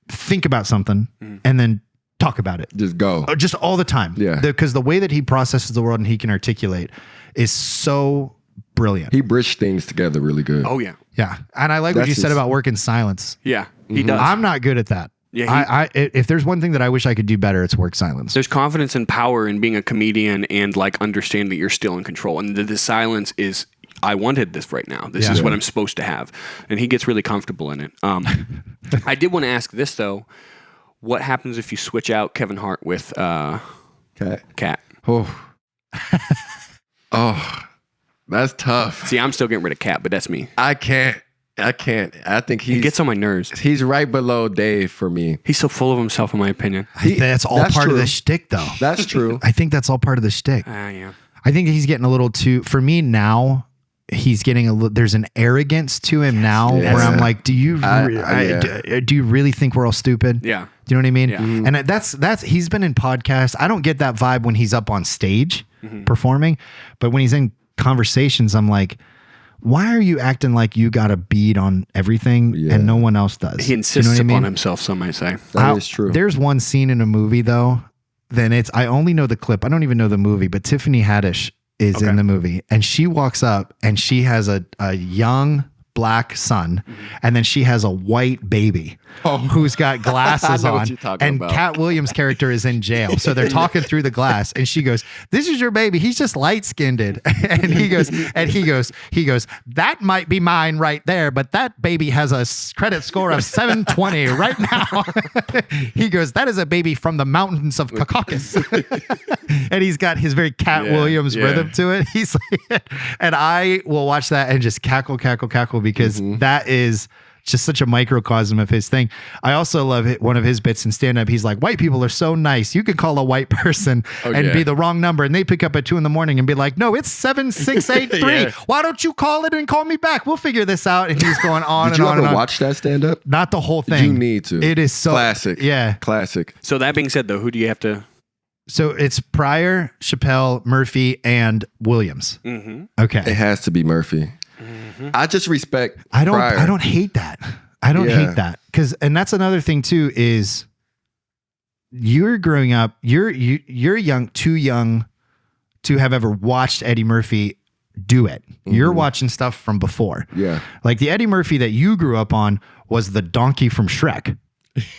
Speaker 1: think about something and then talk about it.
Speaker 3: Just go.
Speaker 1: Just all the time.
Speaker 3: Yeah.
Speaker 1: Because the way that he processes the world and he can articulate is so brilliant.
Speaker 3: He bridged things together really good.
Speaker 2: Oh yeah,
Speaker 1: Yeah. And I like what
Speaker 3: That's
Speaker 1: you said
Speaker 3: his-
Speaker 1: about work in silence.
Speaker 2: yeah. He does.
Speaker 1: I'm not good at that.
Speaker 2: Yeah,
Speaker 1: If there's one thing that I wish I could do better, it's work silence.
Speaker 2: There's confidence and power in being a comedian and like understand that you're still in control. And the silence is, I wanted this right now. This is what I'm supposed to have. And he gets really comfortable in it. I did want to ask this though. What happens if you switch out Kevin Hart with Cat?
Speaker 3: Oh. Oh, that's tough.
Speaker 2: See, I'm still getting rid of Cat, but that's me.
Speaker 3: I can't. I think
Speaker 2: He gets on my nerves.
Speaker 3: he's right below Dave for me.
Speaker 2: He's so full of himself, in my opinion.
Speaker 1: That's all part
Speaker 3: true.
Speaker 1: of the shtick, though.
Speaker 3: That's true.
Speaker 1: I think that's all part of the shtick.
Speaker 2: Yeah.
Speaker 1: I think he's getting a little too. For me now, he's getting a little. There's an arrogance to him now,
Speaker 3: Yeah.
Speaker 1: where I'm like, do you
Speaker 3: yeah.
Speaker 1: do you really think we're all stupid?
Speaker 2: Yeah.
Speaker 1: Do you know what I mean?
Speaker 2: Yeah.
Speaker 1: And that's he's been in podcasts. I don't get that vibe when he's up on stage performing, but when he's in conversations, I'm like, why are you acting like you got a bead on everything and no one else does?
Speaker 2: He insists
Speaker 1: you know what I mean?
Speaker 2: upon himself, some might say.
Speaker 3: That is true.
Speaker 1: There's one scene in a movie though. Then I only know the clip. I don't even know the movie, but Tiffany Haddish is in the movie, and she walks up and she has a young black son, and then she has a white baby who's got glasses
Speaker 3: I know
Speaker 1: on.
Speaker 3: what you're talking
Speaker 1: And
Speaker 3: about.
Speaker 1: Cat Williams' character is in jail, so they're talking through the glass, and she goes, "This is your baby. He's just light skinned." And he goes, "That might be mine right there, but that baby has a credit score of 720 right now." He goes, "That is a baby from the mountains of Caucasus." And he's got his very Cat Williams rhythm to it. He's like, and I will watch that and just cackle because that is just such a microcosm of his thing. I also love it. One of his bits in stand up, he's like, white people are so nice. You could call a white person and be the wrong number, and they pick up at 2 a.m. and be like, no, it's 7683. Why don't you call it and call me back? We'll figure this out. And he's going on
Speaker 3: Did
Speaker 1: and
Speaker 3: you
Speaker 1: on
Speaker 3: ever
Speaker 1: and on.
Speaker 3: watch that stand up?
Speaker 1: Not the whole thing.
Speaker 3: You need to.
Speaker 1: It is so
Speaker 3: classic.
Speaker 1: Yeah.
Speaker 3: Classic.
Speaker 2: So that being said, though, who do you have to?
Speaker 1: So it's Pryor, Chappelle, Murphy, and Williams. Okay.
Speaker 3: It has to be Murphy. I just respect Pryor.
Speaker 1: I don't hate that. I don't hate that. And that's another thing too, is you're growing up, you're too young to have ever watched Eddie Murphy do it. You're watching stuff from before.
Speaker 3: Yeah.
Speaker 1: Like the Eddie Murphy that you grew up on was the donkey from Shrek.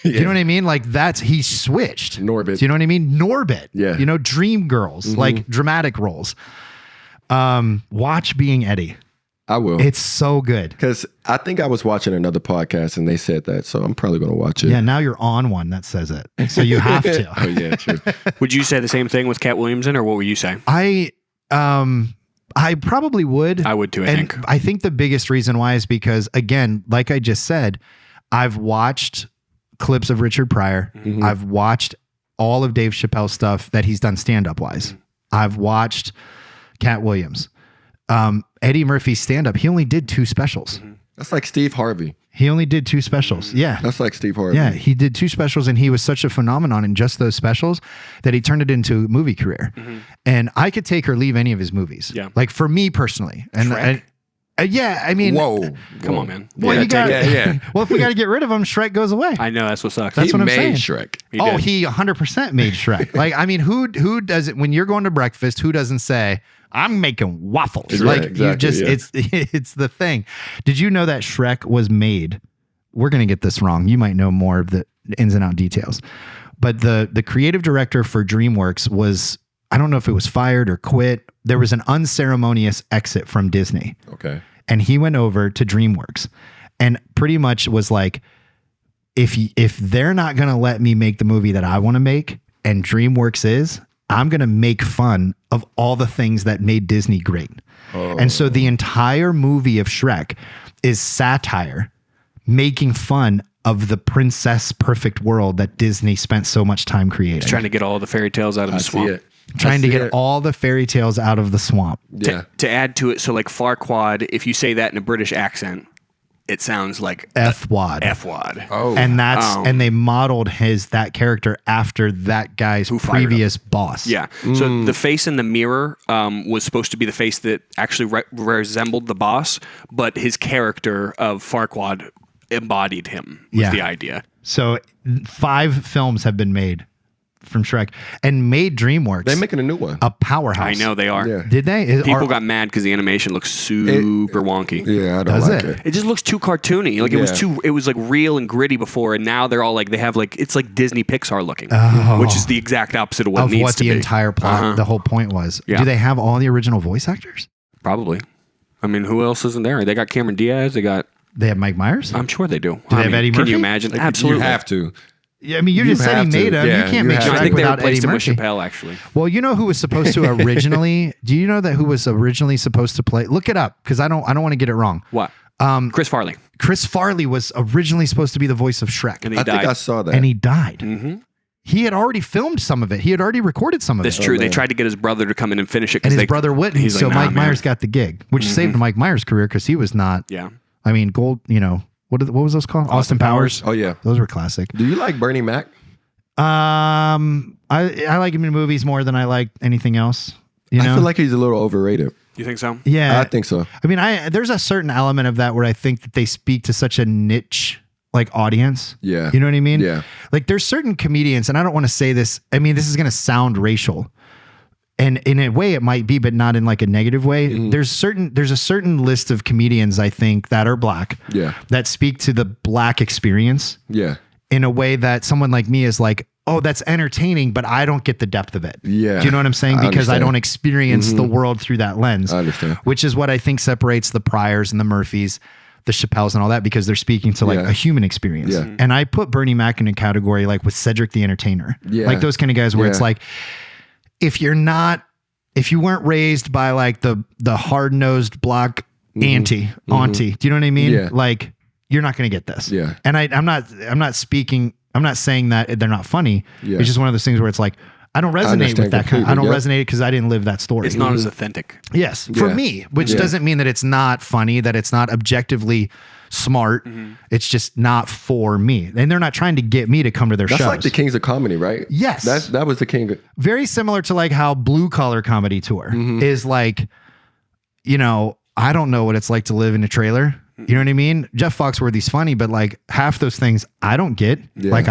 Speaker 1: Do you know what I mean? Like he switched.
Speaker 3: Norbit.
Speaker 1: Do you know what I mean? Norbit.
Speaker 3: Yeah.
Speaker 1: You know, dream girls, like dramatic roles. Watch Being Eddie.
Speaker 3: I will.
Speaker 1: It's so good.
Speaker 3: Because I think I was watching another podcast and they said that, so I'm probably going to watch it.
Speaker 1: Yeah, now you're on one that says it. So you have to.
Speaker 3: Oh, yeah, true.
Speaker 2: Would you say the same thing with Cat Williamson, or what would you say?
Speaker 1: I probably would.
Speaker 2: I would too, I
Speaker 1: And
Speaker 2: think.
Speaker 1: I think the biggest reason why is because, again, like I just said, I've watched clips of Richard Pryor. I've watched all of Dave Chappelle's stuff that he's done stand-up wise. I've watched Cat Williams. Eddie Murphy's stand-up, he only did 2 specials.
Speaker 3: That's like Steve Harvey.
Speaker 1: He only did 2 specials. Yeah.
Speaker 3: That's like Steve Harvey.
Speaker 1: Yeah, he did 2 specials, and he was such a phenomenon in just those specials that he turned it into a movie career. And I could take or leave any of his movies.
Speaker 2: Yeah.
Speaker 1: Like for me personally. And
Speaker 2: Shrek?
Speaker 1: yeah, I mean,
Speaker 3: Whoa.
Speaker 2: Come on, man.
Speaker 1: well,
Speaker 3: Yeah,
Speaker 1: you got
Speaker 3: yeah.
Speaker 1: well, if we got to get rid of him, Shrek goes away.
Speaker 2: I know that's what sucks.
Speaker 1: That's what I'm saying.
Speaker 3: Shrek.
Speaker 2: He did.
Speaker 1: He 100% made Shrek. Like, I mean, who does it when you're going to breakfast? Who doesn't say, "I'm making waffles"?
Speaker 3: Right,
Speaker 1: Like you
Speaker 3: exactly,
Speaker 1: just, it's the thing. Did you know that Shrek was made? We're gonna get this wrong. You might know more of the ins and out details, but the creative director for DreamWorks was, I don't know if it was fired or quit. There was an unceremonious exit from Disney.
Speaker 3: Okay.
Speaker 1: And he went over to DreamWorks and pretty much was like, if they're not going to let me make the movie that I want to make, and DreamWorks is, I'm going to make fun of all the things that made Disney great. And so the entire movie of Shrek is satire, making fun of the princess perfect world that Disney spent so much time creating.
Speaker 2: Trying to get all the fairy tales out of the
Speaker 3: See
Speaker 2: swamp.
Speaker 3: it.
Speaker 1: Trying to
Speaker 3: I see
Speaker 1: get
Speaker 3: it.
Speaker 1: all the fairy tales out of the swamp.
Speaker 3: Yeah.
Speaker 2: To add to it, so like Farquaad, if you say that in a British accent, it sounds like
Speaker 1: F-wad.
Speaker 2: F-wad.
Speaker 3: Oh.
Speaker 1: And and they modeled that character after that guy's
Speaker 2: fired
Speaker 1: previous boss.
Speaker 2: Yeah. So the face in the mirror was supposed to be the face that actually resembled the boss, but his character of Farquaad embodied him, was
Speaker 1: Yeah.
Speaker 2: the idea.
Speaker 1: So 5 films have been made from Shrek, and made DreamWorks
Speaker 3: They're making a new one.
Speaker 1: a powerhouse.
Speaker 2: I know they are.
Speaker 3: Yeah.
Speaker 1: Did they?
Speaker 2: People got mad because the animation looks super wonky.
Speaker 3: Yeah, I don't
Speaker 1: Does
Speaker 3: like
Speaker 1: it?
Speaker 3: it.
Speaker 2: It just looks too cartoony. Like it was like real and gritty before, and now they're all like they have like it's like Disney Pixar looking, which is the exact opposite of what it needs to
Speaker 1: the
Speaker 2: be.
Speaker 1: entire plot, the whole point was.
Speaker 2: Yeah.
Speaker 1: Do they have all the original voice actors?
Speaker 2: Probably. I mean, who else isn't there? They got Cameron Diaz. They
Speaker 1: have Mike Myers?
Speaker 2: I'm sure they do.
Speaker 1: Do they have Eddie
Speaker 2: Can
Speaker 1: Murphy?
Speaker 2: you imagine?
Speaker 3: Like,
Speaker 2: Absolutely.
Speaker 3: You have to.
Speaker 1: Yeah, I mean, you just said he
Speaker 3: have to.
Speaker 1: made him.
Speaker 3: Yeah,
Speaker 1: you can't
Speaker 3: you
Speaker 1: make
Speaker 3: have
Speaker 2: I
Speaker 1: Shrek
Speaker 3: to.
Speaker 2: think they
Speaker 1: without Eddie
Speaker 2: replaced him with
Speaker 1: Murphy.
Speaker 2: Chappelle, actually.
Speaker 1: Well, you know who was supposed to originally? Do you know that who was originally supposed to play? Look it up because I don't want to get it wrong.
Speaker 2: What? Chris Farley.
Speaker 1: Chris Farley was originally supposed to be the voice of Shrek,
Speaker 2: And he
Speaker 3: I
Speaker 2: died.
Speaker 3: think I saw that.
Speaker 1: and he died.
Speaker 2: Mm-hmm.
Speaker 1: He had already filmed some of it. He had already recorded some of
Speaker 2: That's
Speaker 1: it.
Speaker 2: true. They
Speaker 3: man.
Speaker 2: tried to get his brother to come in and finish it.
Speaker 1: And
Speaker 2: 'cause
Speaker 1: his brother wouldn't.
Speaker 2: he's
Speaker 1: So
Speaker 2: like, nah,
Speaker 1: Mike
Speaker 2: man.
Speaker 1: Myers got the gig, which saved Mike Myers' career because he was not.
Speaker 2: Yeah.
Speaker 1: I mean, gold. You know what was those called? Austin Powers.
Speaker 3: Oh yeah.
Speaker 1: Those were classic.
Speaker 3: Do you like Bernie Mac?
Speaker 1: I like him in movies more than I like anything else. You know?
Speaker 3: I feel like he's a little overrated.
Speaker 2: You think so?
Speaker 1: Yeah,
Speaker 3: I think so.
Speaker 1: I mean, there's a certain element of that where I think that they speak to such a niche like audience.
Speaker 3: Yeah.
Speaker 1: You know what I mean?
Speaker 3: Yeah.
Speaker 1: Like there's certain comedians, and I don't want to say this. I mean, this is going to sound racial. And in a way it might be, but not in like a negative way.
Speaker 3: Mm-hmm.
Speaker 1: There's a certain list of comedians I think that are black.
Speaker 3: Yeah.
Speaker 1: That speak to the black experience
Speaker 3: Yeah.
Speaker 1: in a way that someone like me is like, oh, that's entertaining, but I don't get the depth of it.
Speaker 3: Yeah.
Speaker 1: Do you know what I'm saying?
Speaker 3: I
Speaker 1: Because I
Speaker 3: understand.
Speaker 1: don't experience the world through that lens.
Speaker 3: I understand.
Speaker 1: Which is what I think separates the Pryors and the Murphys, the Chappelles and all that, because they're speaking to like
Speaker 3: Yeah.
Speaker 1: a human experience.
Speaker 3: Yeah.
Speaker 1: And I put Bernie Mac in a category like with Cedric the Entertainer.
Speaker 3: Yeah.
Speaker 1: Like those kind of guys where it's
Speaker 3: Yeah.
Speaker 1: like, if you weren't raised by like the hard-nosed black auntie, do you know what I mean?
Speaker 3: Yeah.
Speaker 1: Like you're not going to get this.
Speaker 3: Yeah.
Speaker 1: And I'm not saying that they're not funny.
Speaker 3: Yeah.
Speaker 1: It's just one of those things where it's like, I don't resonate with
Speaker 3: understand
Speaker 1: that kind. I don't
Speaker 3: completely,
Speaker 1: resonate because I didn't live that story.
Speaker 2: It's not as authentic.
Speaker 1: Yes, for
Speaker 3: Yeah.
Speaker 1: me, which
Speaker 3: Yeah.
Speaker 1: doesn't mean that it's not funny, that it's not objectively smart. It's just not for me. And they're not trying to get me to come to their
Speaker 3: That's
Speaker 1: shows.
Speaker 3: like the Kings of Comedy, right?
Speaker 1: Yes.
Speaker 3: That was the King of,
Speaker 1: Very similar to like how Blue Collar Comedy Tour is like, you know, I don't know what it's like to live in a trailer. You know what I mean? Jeff Foxworthy's funny, but like half those things I don't get.
Speaker 3: Yeah.
Speaker 1: Like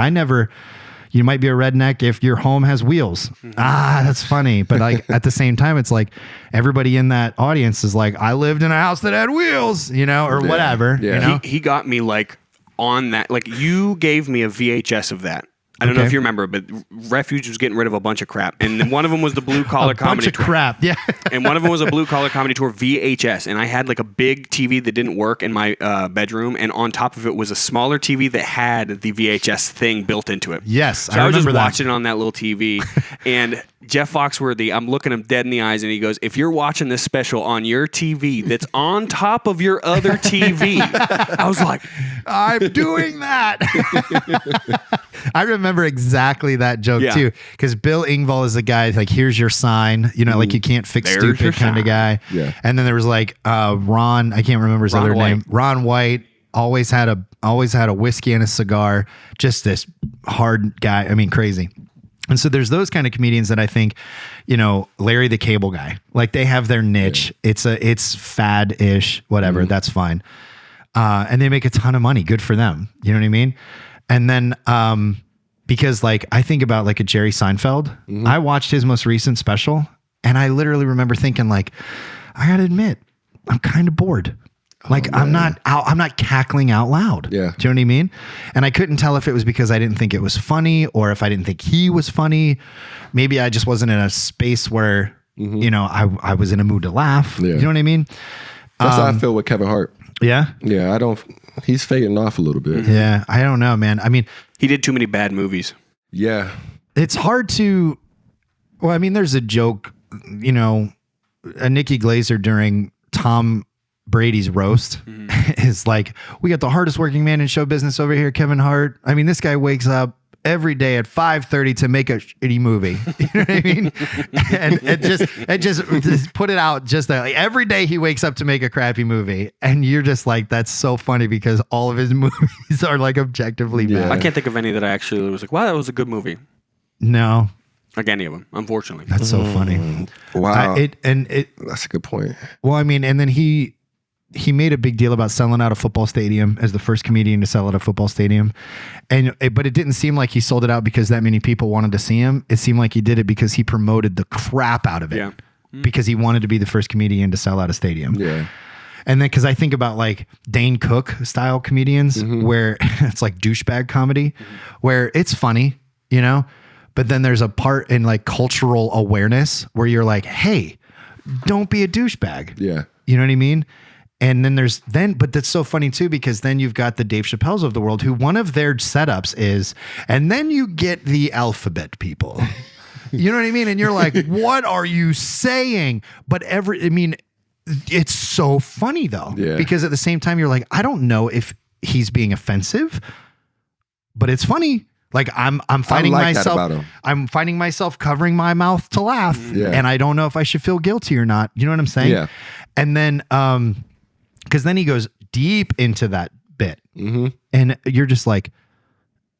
Speaker 1: you might be a redneck if your home has wheels. That's funny. But like at the same time, it's like everybody in that audience is like, I lived in a house that had wheels, you know, or
Speaker 3: Yeah.
Speaker 1: whatever.
Speaker 3: Yeah.
Speaker 1: You know?
Speaker 2: He got me like on that. Like you gave me a VHS of that. I don't know
Speaker 1: Okay.
Speaker 2: if you remember, but Refuge was getting rid of a bunch of crap, and then one of them was the Blue Collar
Speaker 1: a
Speaker 2: Comedy
Speaker 1: bunch of
Speaker 2: Tour.
Speaker 1: crap. Yeah.
Speaker 2: And one of them was a Blue Collar Comedy Tour VHS, and I had like a big TV that didn't work in my bedroom, and on top of it was a smaller TV that had the VHS thing built into it.
Speaker 1: Yes.
Speaker 2: So I was just
Speaker 1: remember that.
Speaker 2: watching it on that little TV, and Jeff Foxworthy, I'm looking him dead in the eyes, and he goes, "If you're watching this special on your TV that's on top of your other TV," I was like,
Speaker 1: I'm doing that. I remember exactly that joke
Speaker 2: Yeah.
Speaker 1: too, because Bill Engvall is the guy like, here's your sign, you know, like you can't fix
Speaker 2: There's your
Speaker 1: stupid kind
Speaker 2: sign.
Speaker 1: of guy.
Speaker 3: Yeah.
Speaker 1: And then there was like Ron, I can't remember his
Speaker 2: Ron
Speaker 1: other
Speaker 2: White.
Speaker 1: name. Ron White always had a whiskey and a cigar, just this hard guy. I mean, crazy. And so there's those kind of comedians that I think, you know, Larry the Cable Guy, like they have their niche. It's fad-ish, whatever. That's fine. And they make a ton of money. Good for them. You know what I mean? And then, because like I think about like a Jerry Seinfeld, I watched his most recent special and I literally remember thinking like, I gotta admit, I'm kind of bored. Like I'm not cackling out loud.
Speaker 3: Yeah.
Speaker 1: Do you know what I mean? And I couldn't tell if it was because I didn't think it was funny or if I didn't think he was funny. Maybe I just wasn't in a space where, you know, I was in a mood to laugh.
Speaker 3: Yeah.
Speaker 1: You know what I mean?
Speaker 3: that's how I feel with Kevin Hart.
Speaker 1: Yeah.
Speaker 3: Yeah, he's fading off a little bit.
Speaker 1: Yeah. I don't know, man. I mean,
Speaker 2: he did too many bad movies.
Speaker 3: Yeah.
Speaker 1: it's hard to, well, I mean, there's a joke, you know, a Nikki Glazer during Tom Brady's roast is like, we got the hardest working man in show business over here, Kevin Hart. I mean, this guy wakes up every day at 5:30 to make a shitty movie. You know what I mean? and just put it out just that. Like, every day he wakes up to make a crappy movie. And you're just like, that's so funny because all of his movies are like objectively
Speaker 3: Yeah.
Speaker 1: bad.
Speaker 2: I can't think of any that I actually was like, wow, that was a good movie.
Speaker 1: No,
Speaker 2: Like any of them, unfortunately.
Speaker 1: that's so funny.
Speaker 3: Wow.
Speaker 1: It
Speaker 3: That's a good point.
Speaker 1: well, I mean, and then he he made a big deal about selling out a football stadium as the first comedian to sell out a football stadium. But it didn't seem like he sold it out because that many people wanted to see him. It seemed like he did it because he promoted the crap out of it.
Speaker 2: Yeah.
Speaker 1: Because he wanted to be the first comedian to sell out a stadium.
Speaker 3: Yeah.
Speaker 1: And then, because I think about like Dane Cook style comedians where it's like douchebag comedy, where it's funny, you know, but then there's a part in like cultural awareness where you're like, hey, don't be a douchebag.
Speaker 3: Yeah.
Speaker 1: You know what I mean? And then but that's so funny too, because then you've got the Dave Chappelle's of the world who one of their setups is, and then you get the alphabet people. You know what I mean? And you're like, what are you saying? But it's so funny though, because at the same time, you're like, I don't know if he's being offensive, but it's funny. Like I'm finding myself, I'm finding myself covering my mouth to laugh, and I don't know if I should feel guilty or not. You know what I'm saying?
Speaker 3: Yeah.
Speaker 1: And then, because then he goes deep into that bit, and you're just like,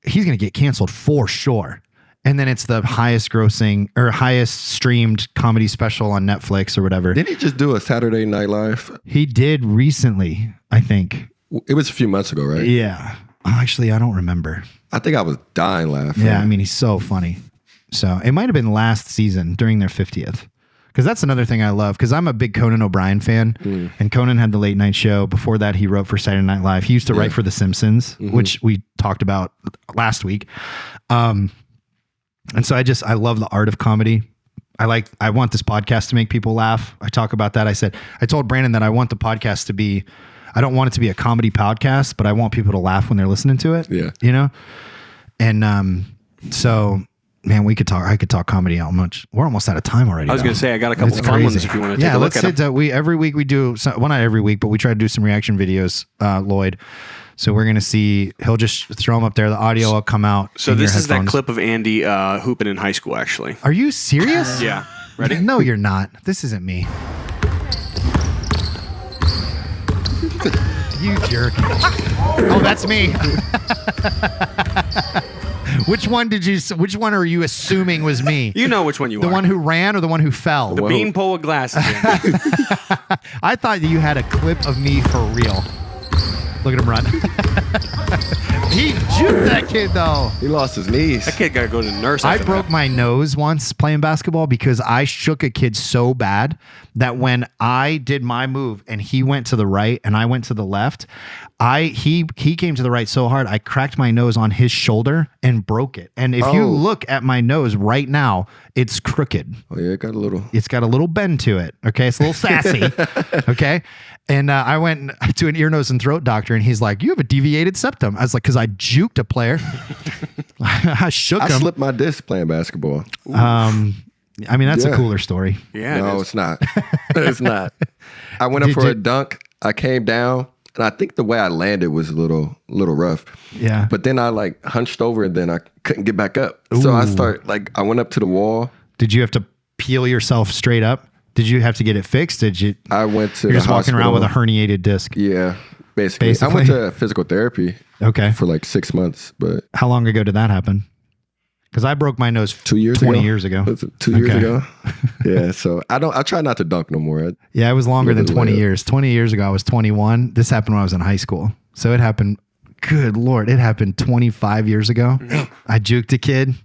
Speaker 1: he's gonna get canceled for sure. And then it's the highest grossing or highest streamed comedy special on Netflix or whatever.
Speaker 3: Didn't he just do a Saturday Night Live?
Speaker 1: He did recently, I think.
Speaker 3: It was a few months ago, right?
Speaker 1: Yeah. Actually, I don't remember.
Speaker 3: I think I was dying laughing.
Speaker 1: Yeah, I mean, he's so funny. So it might have been last season during their 50th. Because that's another thing I love. Because I'm a big Conan O'Brien fan. And Conan had the late night show. Before that, he wrote for Saturday Night Live. He used to write for The Simpsons, which we talked about last week. And so I love the art of comedy. I want this podcast to make people laugh. I talk about that. I told Brandon that I want the podcast to be, I don't want it to be a comedy podcast, but I want people to laugh when they're listening to it. Yeah. You know? And so, man, I could talk comedy how much. We're almost out of time already.
Speaker 2: I was going to say, I got a couple fun ones if you want to take a look at them.
Speaker 1: Every week we do, well, not every week, but we try to do some reaction videos, Lloyd. So we're going to see, he'll just throw them up there. The audio will come out.
Speaker 2: So this is that clip of Andy hooping in high school, actually.
Speaker 1: Are you serious?
Speaker 2: Yeah. Ready?
Speaker 1: No, you're not. This isn't me. You jerk. Oh, that's me. Which one are you assuming was me?
Speaker 2: You know which one you are.
Speaker 1: The one who ran or the one who fell?
Speaker 2: The beanpole with glasses.
Speaker 1: I thought that you had a clip of me for real. Look at him run. He juked that kid though.
Speaker 3: He lost his knees.
Speaker 2: That kid got to go to the nurse.
Speaker 1: I broke my nose once playing basketball because I shook a kid so bad that when I did my move and he went to the right and I went to the left, he came to the right so hard I cracked my nose on his shoulder and broke it. And if you look at my nose right now, it's crooked.
Speaker 3: Oh yeah,
Speaker 1: it's got a little bend to it. Okay, it's a little sassy. Okay. And I went to an ear, nose, and throat doctor, and he's like, "You have a deviated septum." I was like, "Because I juked a player." I shook him.
Speaker 3: I slipped my disc playing basketball.
Speaker 1: I mean, that's a cooler story.
Speaker 2: Yeah.
Speaker 3: No, it's not. It's not. I went up for a dunk. I came down, and I think the way I landed was a little rough.
Speaker 1: Yeah.
Speaker 3: But then I like hunched over, and then I couldn't get back up. So I went up to the wall.
Speaker 1: Did you have to peel yourself straight up? Did you have to get it fixed?
Speaker 3: I went to.
Speaker 1: You're just walking around with a herniated disc.
Speaker 3: Yeah, basically. I went to physical therapy.
Speaker 1: Okay.
Speaker 3: For like 6 months, but
Speaker 1: how long ago did that happen? Because I broke my nose
Speaker 3: 2 years
Speaker 1: 20
Speaker 3: ago.
Speaker 1: years ago.
Speaker 3: 2 years ago. Yeah. So I try not to dunk no more.
Speaker 1: Yeah, it was longer than 20 years. 20 years ago, I was 21. This happened when I was in high school. So it happened. Good Lord, it happened 25 years ago. I juked a kid.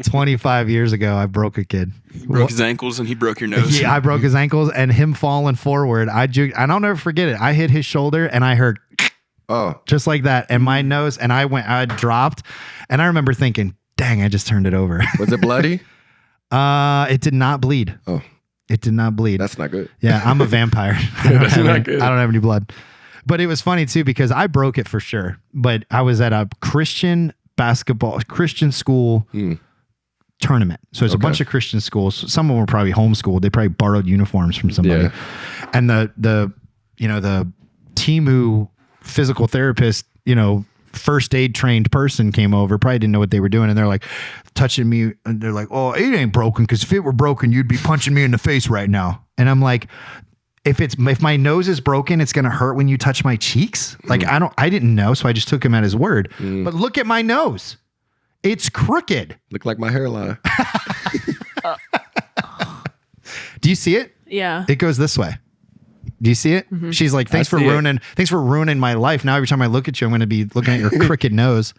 Speaker 1: 25 years ago, I broke a kid.
Speaker 6: You broke his ankles and he broke your nose.
Speaker 1: Yeah, I broke his ankles and him falling forward. I juked, and I'll never forget it. I hit his shoulder and I heard just like that. And my nose, and I dropped. And I remember thinking, dang, I just turned it over.
Speaker 3: Was it bloody?
Speaker 1: It did not bleed.
Speaker 3: Oh.
Speaker 1: It did not bleed.
Speaker 3: That's not good.
Speaker 1: Yeah, I'm a vampire. I don't have any blood. But it was funny too, because I broke it for sure. But I was at a Christian school tournament. So it's a bunch of Christian schools. Some of them were probably homeschooled. They probably borrowed uniforms from somebody. Yeah. And the Timu physical therapist, first aid trained person came over, probably didn't know what they were doing. And they're like touching me and they're like, "Oh, it ain't broken. Cause if it were broken, you'd be punching me in the face right now." And I'm like, if my nose is broken, it's going to hurt when you touch my cheeks. Like, I didn't know. So I just took him at his word, but look at my nose. It's crooked.
Speaker 3: Look like my hairline.
Speaker 1: Do you see it?
Speaker 4: Yeah.
Speaker 1: It goes this way. Do you see it? She's like, thanks for ruining my life. Now every time I look at you, I'm going to be looking at your crooked nose.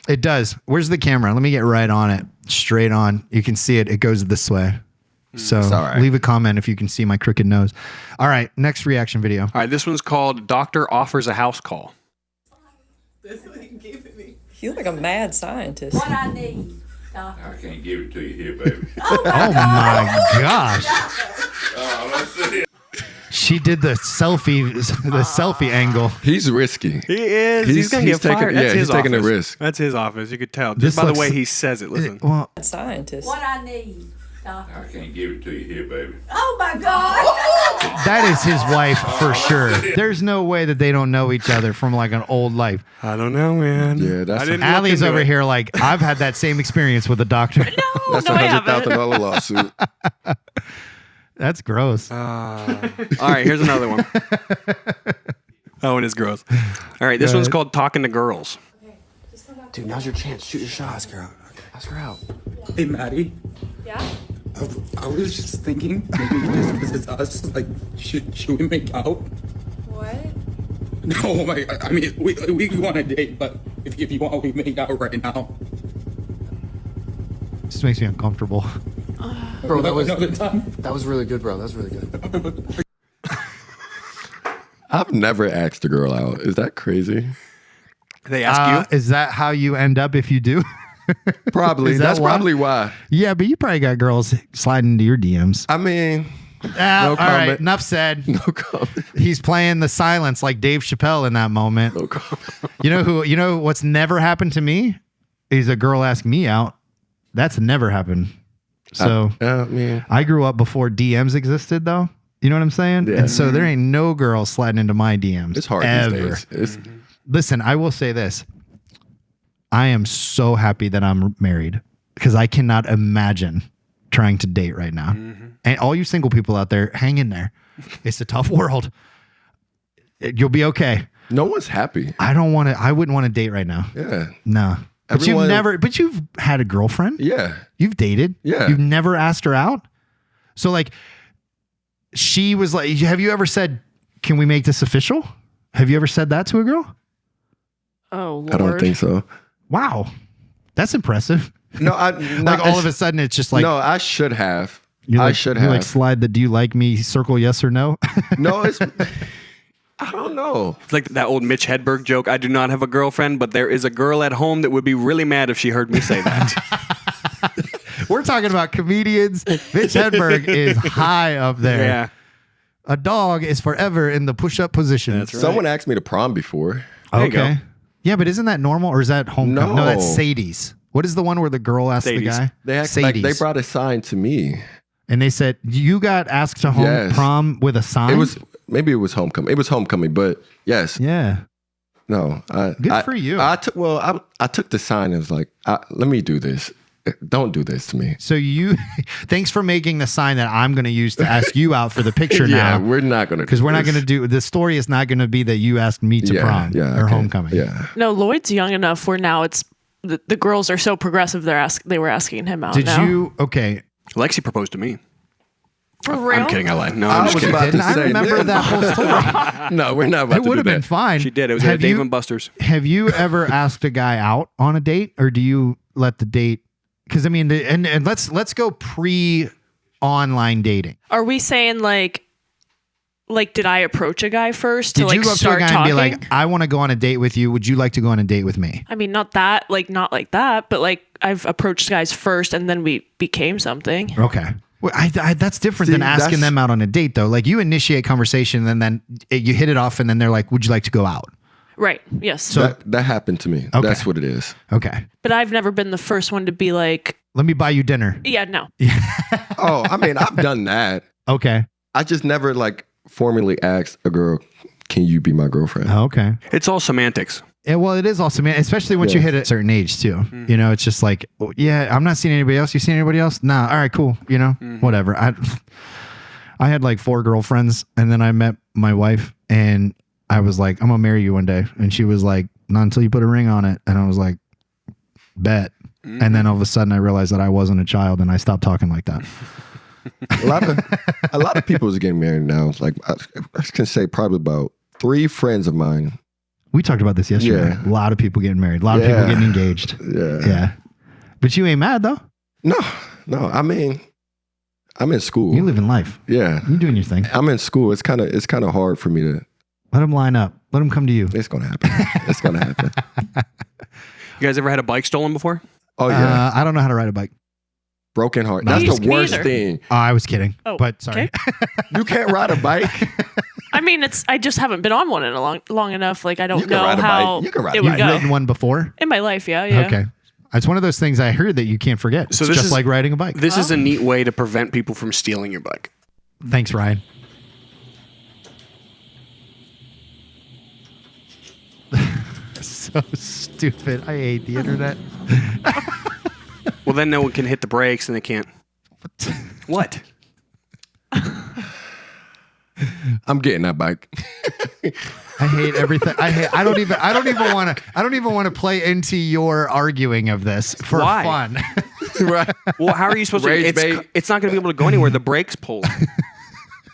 Speaker 1: It does. Where's the camera? Let me get right on it. Straight on. You can see it. It goes this way. So leave a comment if you can see my crooked nose. All right. Next reaction video.
Speaker 2: All right. This one's called Doctor Offers a House Call.
Speaker 7: You look like a mad scientist.
Speaker 8: What I need, doctor.
Speaker 9: I can't give it to you here, baby.
Speaker 1: Oh my gosh.
Speaker 9: Let's see.
Speaker 1: She did the selfie angle.
Speaker 3: He's risky.
Speaker 2: He is. He's going to get
Speaker 3: taking,
Speaker 2: fired. That's his
Speaker 3: he's taking a
Speaker 2: office.
Speaker 3: risk.
Speaker 2: That's his office. You could tell.
Speaker 1: This
Speaker 2: Just by the
Speaker 1: looks-
Speaker 2: way he says it. Listen.
Speaker 1: Well,
Speaker 7: Scientist.
Speaker 8: What I need, doctor.
Speaker 9: I can't give it to you here, baby.
Speaker 8: Oh my God.
Speaker 1: that is his wife for sure. There's no way that they don't know each other from like an old life.
Speaker 2: I don't know, man.
Speaker 3: Yeah, that's
Speaker 2: I didn't look
Speaker 1: Allie's
Speaker 2: into
Speaker 1: over
Speaker 2: it.
Speaker 1: here like, I've had that same experience with a doctor.
Speaker 3: That's
Speaker 4: No, I haven't.
Speaker 3: $100,000 lawsuit.
Speaker 1: That's gross.
Speaker 2: All right, here's another one. That one is gross. All right, this one's called Talking to Girls.
Speaker 6: Dude, now's your chance. Shoot your shot. Ask her out.
Speaker 10: Hey, Maddie.
Speaker 4: Yeah.
Speaker 10: I was just thinking, maybe this is us. Like, should we make out?
Speaker 4: What?
Speaker 10: No, I mean, we go on a date, but if you want, we make out right now.
Speaker 1: This makes me uncomfortable.
Speaker 6: Bro,
Speaker 10: Another time.
Speaker 6: that was really good, bro. That was really good.
Speaker 3: I've never asked a girl out. Is that crazy?
Speaker 2: They ask you.
Speaker 1: Is that how you end up if you do?
Speaker 3: Probably.
Speaker 1: Is that
Speaker 3: That's
Speaker 1: why?
Speaker 3: probably why.
Speaker 1: Yeah, but you probably got girls sliding into your DMs.
Speaker 3: I mean,
Speaker 1: All
Speaker 3: comment.
Speaker 1: right, enough said.
Speaker 3: no comment.
Speaker 1: He's playing the silence like Dave Chappelle in that moment.
Speaker 3: No comment.
Speaker 1: You know what's never happened to me is a girl ask me out. That's never happened. So
Speaker 3: I mean,
Speaker 1: I grew up before DMs existed though. You know what I'm saying?
Speaker 3: Yeah.
Speaker 1: And so there ain't no girl sliding into my DMs.
Speaker 3: it's hard
Speaker 1: ever.
Speaker 3: these days. It's,
Speaker 1: Listen, I will say this. I am so happy that I'm married because I cannot imagine trying to date right now. And all you single people out there, hang in there. It's a tough world. You'll be okay.
Speaker 3: no one's happy.
Speaker 1: I wouldn't want to date right now.
Speaker 3: Yeah.
Speaker 1: No. But
Speaker 3: Everyone-
Speaker 1: you've had a girlfriend.
Speaker 3: Yeah.
Speaker 1: You've dated.
Speaker 3: Yeah.
Speaker 1: You've never asked her out. So like, she was like, have you ever said, can we make this official? Have you ever said that to a girl?
Speaker 4: Oh, Lord.
Speaker 3: I don't think so.
Speaker 1: Wow. That's impressive.
Speaker 3: No,
Speaker 1: Like all of a sudden it's just like,
Speaker 3: no, I should have.
Speaker 1: you
Speaker 3: I
Speaker 1: like,
Speaker 3: should
Speaker 1: you
Speaker 3: have.
Speaker 1: like slide the, do you like me circle yes or no?
Speaker 3: No, it's. I don't know.
Speaker 2: It's like that old Mitch Hedberg joke. I do not have a girlfriend, but there is a girl at home that would be really mad if she heard me say that.
Speaker 1: We're talking about comedians. Mitch Hedberg is high up there.
Speaker 2: Yeah.
Speaker 1: A dog is forever in the push-up position.
Speaker 2: That's right.
Speaker 3: Someone asked me to prom before.
Speaker 2: There you go.
Speaker 1: Okay. Yeah, but isn't that normal or is that homecoming? No, that's
Speaker 3: No.
Speaker 1: Sadie's. What is the one where the girl asked the
Speaker 2: Sadie's.
Speaker 1: guy?
Speaker 3: They asked, like,
Speaker 1: Sadie's.
Speaker 3: they brought a sign to me.
Speaker 1: And they said, you got asked to home
Speaker 3: Yes.
Speaker 1: prom with a sign?
Speaker 3: It was maybe it was homecoming. It was homecoming, but yes.
Speaker 1: Yeah.
Speaker 3: No.
Speaker 1: Good for you.
Speaker 3: I took the sign and was like, let me do this. Don't do this to me.
Speaker 1: So thanks for making the sign that I'm going to use to ask you out for the picture
Speaker 3: Yeah,
Speaker 1: now.
Speaker 3: we're not gonna
Speaker 1: Because we're not going to do, the story is not going to be that you asked me to prom or
Speaker 3: okay.
Speaker 1: homecoming.
Speaker 3: Yeah.
Speaker 4: No, Lloyd's young enough where now it's the girls are so progressive. They were asking him out.
Speaker 1: Did
Speaker 4: now.
Speaker 1: you, okay.
Speaker 2: Lexi proposed to me.
Speaker 4: For real?
Speaker 2: I'm kidding. I lied. No,
Speaker 3: I
Speaker 2: I'm
Speaker 3: was
Speaker 2: just kidding.
Speaker 3: about to
Speaker 1: I
Speaker 3: say
Speaker 1: remember that whole story.
Speaker 3: No, we're not about
Speaker 1: It
Speaker 3: to
Speaker 1: would
Speaker 3: do
Speaker 1: have been
Speaker 3: that.
Speaker 1: fine.
Speaker 2: She did. It was at Dave and Buster's.
Speaker 1: Have you ever asked a guy out on a date or do you let the date? Because I mean, and let's go pre-online dating.
Speaker 4: Are we saying like did I approach a guy first to
Speaker 1: Did
Speaker 4: like
Speaker 1: you go up to a
Speaker 4: start
Speaker 1: guy
Speaker 4: talking?
Speaker 1: and be like, I want to go on a date with you. Would you like to go on a date with me?
Speaker 4: I mean, not like that, but like I've approached guys first and then we became something.
Speaker 1: Okay. Well, that's different
Speaker 3: See,
Speaker 1: than asking
Speaker 3: that's-
Speaker 1: them out on a date, though. Like you initiate conversation and then you hit it off and then they're like, would you like to go out?
Speaker 4: Right. Yes.
Speaker 1: So-
Speaker 3: That happened to me.
Speaker 1: Okay.
Speaker 3: That's what it is.
Speaker 1: Okay.
Speaker 4: But I've never been the first one to be like,
Speaker 1: Let me buy you dinner.
Speaker 4: yeah, no.
Speaker 3: Oh, I mean, I've done that.
Speaker 1: Okay.
Speaker 3: I just never like formally asked a girl, "Can you be my girlfriend?"
Speaker 1: Okay.
Speaker 2: It's all semantics.
Speaker 1: Yeah, well, it is also, man, especially once you hit a certain age too. You know, it's just like, oh, yeah, I'm not seeing anybody else. You seeing anybody else? Nah. All right, cool. You know, whatever. I had like 4 girlfriends and then I met my wife and I was like, I'm gonna marry you one day. And she was like, not until you put a ring on it. And I was like, bet. And then all of a sudden I realized that I wasn't a child and I stopped talking like that.
Speaker 3: A lot of people is getting married now. Like I can say probably about 3 friends of mine.
Speaker 1: We talked about this yesterday.
Speaker 3: Yeah.
Speaker 1: A lot of people getting married. A lot of people getting engaged. Yeah. But you ain't mad though.
Speaker 3: No. I mean, I'm in school.
Speaker 1: You living life.
Speaker 3: Yeah.
Speaker 1: You doing your thing.
Speaker 3: I'm in school. It's kind of hard for me to.
Speaker 1: Let them line up. Let them come to you.
Speaker 3: It's gonna happen. It's gonna happen.
Speaker 2: You guys ever had a bike stolen before?
Speaker 3: Oh yeah.
Speaker 1: I don't know how to ride a bike.
Speaker 3: Broken heart. That's the worst thing.
Speaker 1: Oh, I was kidding.
Speaker 4: Oh,
Speaker 1: but sorry.
Speaker 4: okay.
Speaker 3: You can't ride a bike.
Speaker 4: I mean, I just haven't been on one in a long enough. Like I don't know
Speaker 3: ride a
Speaker 4: how
Speaker 3: bike. You can ride
Speaker 4: it
Speaker 3: a
Speaker 4: would
Speaker 3: bike.
Speaker 1: You've
Speaker 4: go
Speaker 1: ridden one before?
Speaker 4: in my life. Yeah.
Speaker 1: Okay. It's one of those things I heard that you can't forget. It's
Speaker 2: So this
Speaker 1: just
Speaker 2: is-
Speaker 1: like riding a bike.
Speaker 2: This is a neat way to prevent people from stealing your bike.
Speaker 1: Thanks, Ryan. So stupid. I hate the internet.
Speaker 2: Well, then no one can hit the brakes and they can't. What?
Speaker 3: I'm getting that bike.
Speaker 1: I hate everything. I don't even want to play into your arguing of this for
Speaker 2: Why?
Speaker 1: fun.
Speaker 3: Right.
Speaker 2: Well, how are you supposed
Speaker 3: Rage
Speaker 2: to?
Speaker 3: bait.
Speaker 2: It's not going to be able to go anywhere. The brakes pulled,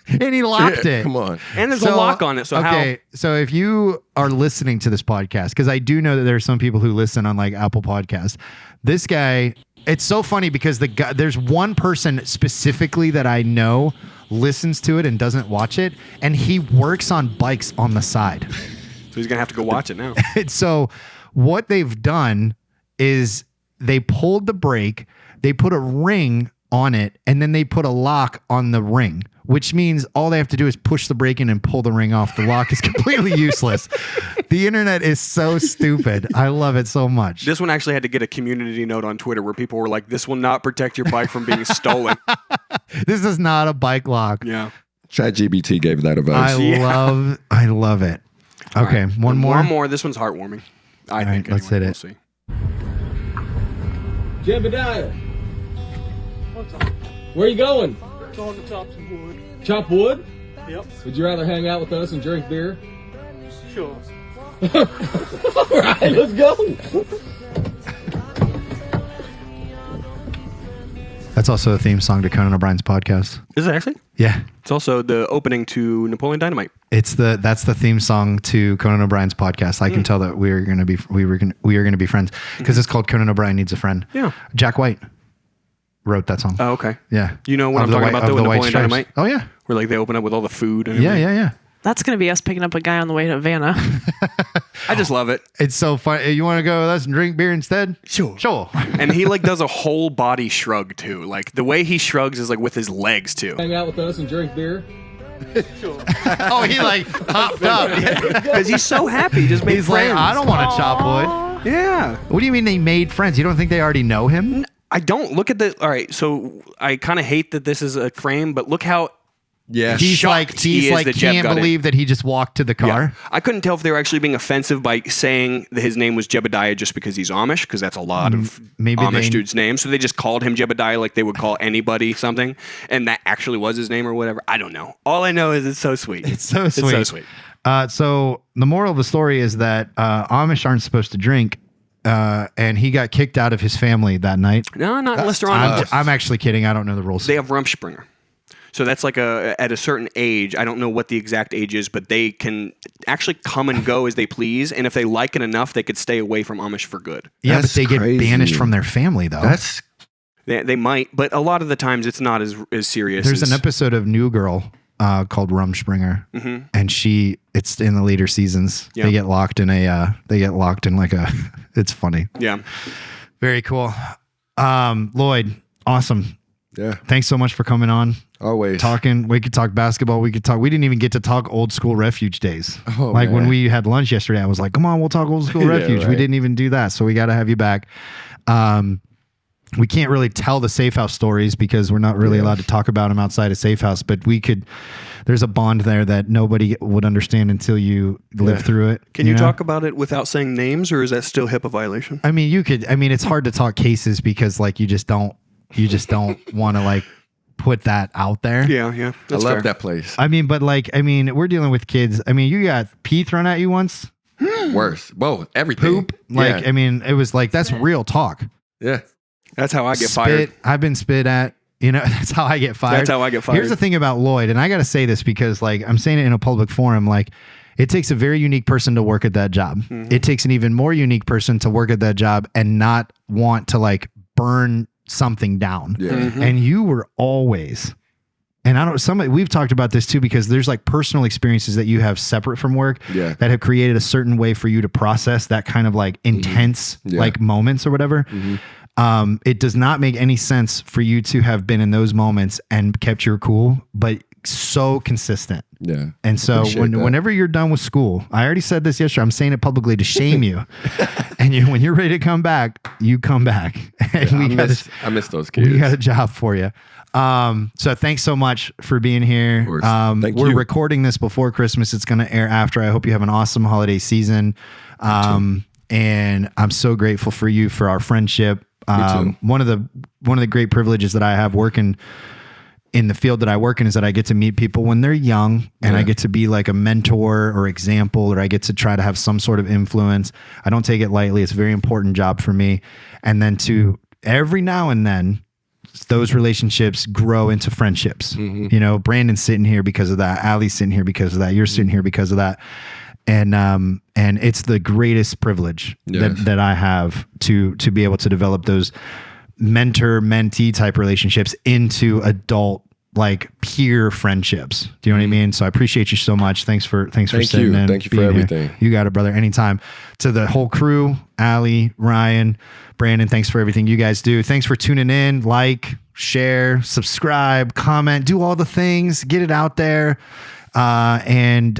Speaker 1: And he locked it.
Speaker 3: Come on.
Speaker 2: and there's a lock on it. So
Speaker 1: okay, so if you are listening to this podcast, because I do know that there are some people who listen on like Apple Podcasts, this guy, it's so funny because there's one person specifically that I know listens to it and doesn't watch it, and he works on bikes on the side.
Speaker 2: So he's going to have to go watch it now.
Speaker 1: And so what they've done is they pulled the brake, they put a ring on it, and then they put a lock on the ring, which means all they have to do is push the brake in and pull the ring off. The lock is completely useless. The internet is so stupid. I love it so much.
Speaker 2: This one actually had to get a community note on Twitter where people were like, "This will not protect your bike from being stolen."
Speaker 1: This is not a bike lock.
Speaker 2: Yeah.
Speaker 3: ChatGPT gave that advice.
Speaker 1: I love it. Okay, one more.
Speaker 2: One more. This one's heartwarming. I think.
Speaker 1: let's hit it.
Speaker 2: We'll see.
Speaker 6: Jebediah. Where you going?
Speaker 11: Going to chop some wood.
Speaker 6: Chop wood?
Speaker 11: Yep.
Speaker 6: Would you rather hang out with us and drink beer?
Speaker 11: Sure.
Speaker 6: All right, let's go.
Speaker 1: That's also a theme song to Conan O'Brien's podcast.
Speaker 2: Is it actually?
Speaker 1: Yeah.
Speaker 2: It's also the opening to Napoleon Dynamite.
Speaker 1: That's the theme song to Conan O'Brien's podcast. I can tell that we are going to be friends because it's called Conan O'Brien Needs a Friend.
Speaker 2: Yeah.
Speaker 1: Jack White wrote that song.
Speaker 2: Oh, okay.
Speaker 1: Yeah.
Speaker 2: You know what
Speaker 1: Of
Speaker 2: I'm
Speaker 1: the
Speaker 2: talking
Speaker 1: White-
Speaker 2: about though
Speaker 1: of
Speaker 2: with
Speaker 1: the White
Speaker 2: Napoleon
Speaker 1: Stripes.
Speaker 2: Dynamite?
Speaker 1: Oh yeah.
Speaker 2: Where like they open up with all the food and
Speaker 1: Yeah,
Speaker 2: everything.
Speaker 1: yeah.
Speaker 4: That's gonna be us picking up a guy on the way to Havana.
Speaker 2: I just love it.
Speaker 1: It's so fun. You want to go with us and drink beer instead?
Speaker 2: Sure.
Speaker 1: Sure.
Speaker 2: And he like does a whole body shrug too. Like the way he shrugs is like with his legs too.
Speaker 6: Hang out with us and drink beer?
Speaker 1: Oh, he like popped up.
Speaker 2: Because he's so happy. He just made
Speaker 1: He's
Speaker 2: friends.
Speaker 1: like, I don't want to chop wood.
Speaker 2: Yeah.
Speaker 1: What do you mean they made friends? You don't think they already know him?
Speaker 2: I don't look at the. All right. So I kind of hate that this is a frame, but look how.
Speaker 3: Yeah.
Speaker 1: He's
Speaker 2: shocked he is that Jeb
Speaker 1: can't
Speaker 2: got it.
Speaker 1: believe that he just walked to the car.
Speaker 2: I couldn't tell if they were actually being offensive by saying that his name was Jebediah just because he's Amish, because that's a lot of
Speaker 1: maybe
Speaker 2: Amish
Speaker 1: they-
Speaker 2: dudes' names. So they just called him Jebediah like they would call anybody something, and that actually was his name or whatever. I don't know. All I know is it's so sweet.
Speaker 1: It's so sweet.
Speaker 2: It's so sweet.
Speaker 1: So the moral of the story is that Amish aren't supposed to drink, and he got kicked out of his family that night.
Speaker 2: No, not unless they're on.
Speaker 1: I'm actually kidding. I don't know the rules.
Speaker 2: They have Rumspringa. So that's like at a certain age. I don't know what the exact age is, but they can actually come and go as they please. And if they like it enough, they could stay away from Amish for good.
Speaker 1: Yeah,
Speaker 3: That's
Speaker 1: but they
Speaker 3: crazy.
Speaker 1: get banished from their family though.
Speaker 3: That's
Speaker 2: They might, but a lot of the times it's not as serious.
Speaker 1: There's
Speaker 2: as,
Speaker 1: an episode of New Girl called Rumspringa,
Speaker 2: Mhm.
Speaker 1: and it's in the later seasons.
Speaker 2: Yeah.
Speaker 1: They get locked in like a. It's funny.
Speaker 2: Yeah.
Speaker 1: Very cool. Lloyd, awesome.
Speaker 3: yeah.
Speaker 1: Thanks so much for coming on.
Speaker 3: Always.
Speaker 1: Talking. We could talk basketball. We didn't even get to talk old school refuge days.
Speaker 3: Oh,
Speaker 1: like when
Speaker 3: man.
Speaker 1: we had lunch yesterday, I was like, come on, we'll talk old school
Speaker 3: Yeah,
Speaker 1: refuge. We
Speaker 3: right.
Speaker 1: didn't even do that. So we got to have you back. We can't really tell the safe house stories because we're not really allowed to talk about them outside of safe house, but there's a bond there that nobody would understand until you live through it.
Speaker 2: Can you
Speaker 1: know?
Speaker 2: talk about it without saying names, or is that still HIPAA violation?
Speaker 1: I mean, it's hard to talk cases because like you just don't want to like put that out there.
Speaker 2: Yeah.
Speaker 3: I
Speaker 2: That's
Speaker 3: love
Speaker 2: fair.
Speaker 3: that place.
Speaker 1: We're dealing with kids. I mean, you got pee thrown at you once,
Speaker 3: Worse. Whoa, everything.
Speaker 1: poop. Like,
Speaker 3: yeah.
Speaker 1: I mean, it was like, that's real talk.
Speaker 3: Yeah.
Speaker 2: That's how I get fired.
Speaker 1: I've been spit at. You know, that's how I get fired.
Speaker 2: That's how I get fired.
Speaker 1: Here's the thing about Lloyd, and I got to say this because like I'm saying it in a public forum, like it takes a very unique person to work at that job.
Speaker 2: Mm-hmm.
Speaker 1: It takes an even more unique person to work at that job and not want to like burn something down.
Speaker 3: Yeah.
Speaker 2: Mm-hmm.
Speaker 1: And you were always, and I don't, we've talked about this too, because there's like personal experiences that you have separate from work
Speaker 3: Yeah.
Speaker 1: that have created a certain way for you to process that kind of like intense like moments or whatever. It does not make any sense for you to have been in those moments and kept your cool, but so consistent.
Speaker 3: Yeah.
Speaker 1: And so whenever you're done with school, I already said this yesterday, I'm saying it publicly to shame you. And when you're ready to come back, you come back. And
Speaker 3: I miss those kids.
Speaker 1: we got a job for you. So thanks so much for being here. We're recording this before Christmas. It's going to air after. I hope you have an awesome holiday season. And I'm so grateful for you, for our friendship. One of the great privileges that I have working in the field that I work in is that I get to meet people when they're young, and I get to be like a mentor or example, or I get to try to have some sort of influence. I don't take it lightly. It's a very important job for me. And then to every now and then, those relationships grow into friendships. You know, Brandon's sitting here because of that. Allie's sitting here because of that. You're sitting here because of that. And it's the greatest privilege that I have to be able to develop those mentor-mentee type relationships into adult, like peer friendships. Do you know what I mean? So I appreciate you so much. Thanks for sitting in.
Speaker 3: Thank you for everything.
Speaker 1: Here. You got it, brother. Anytime. To the whole crew, Allie, Ryan, Brandon, thanks for everything you guys do. Thanks for tuning in. Like, share, subscribe, comment, do all the things, get it out there. And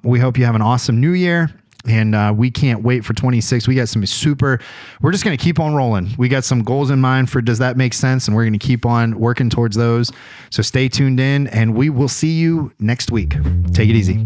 Speaker 1: we hope you have an awesome new year. And we can't wait for 26. We got some we're just going to keep on rolling. We got some goals in mind for Does That Make Sense? And we're going to keep on working towards those. So stay tuned in, and we will see you next week. Take it easy.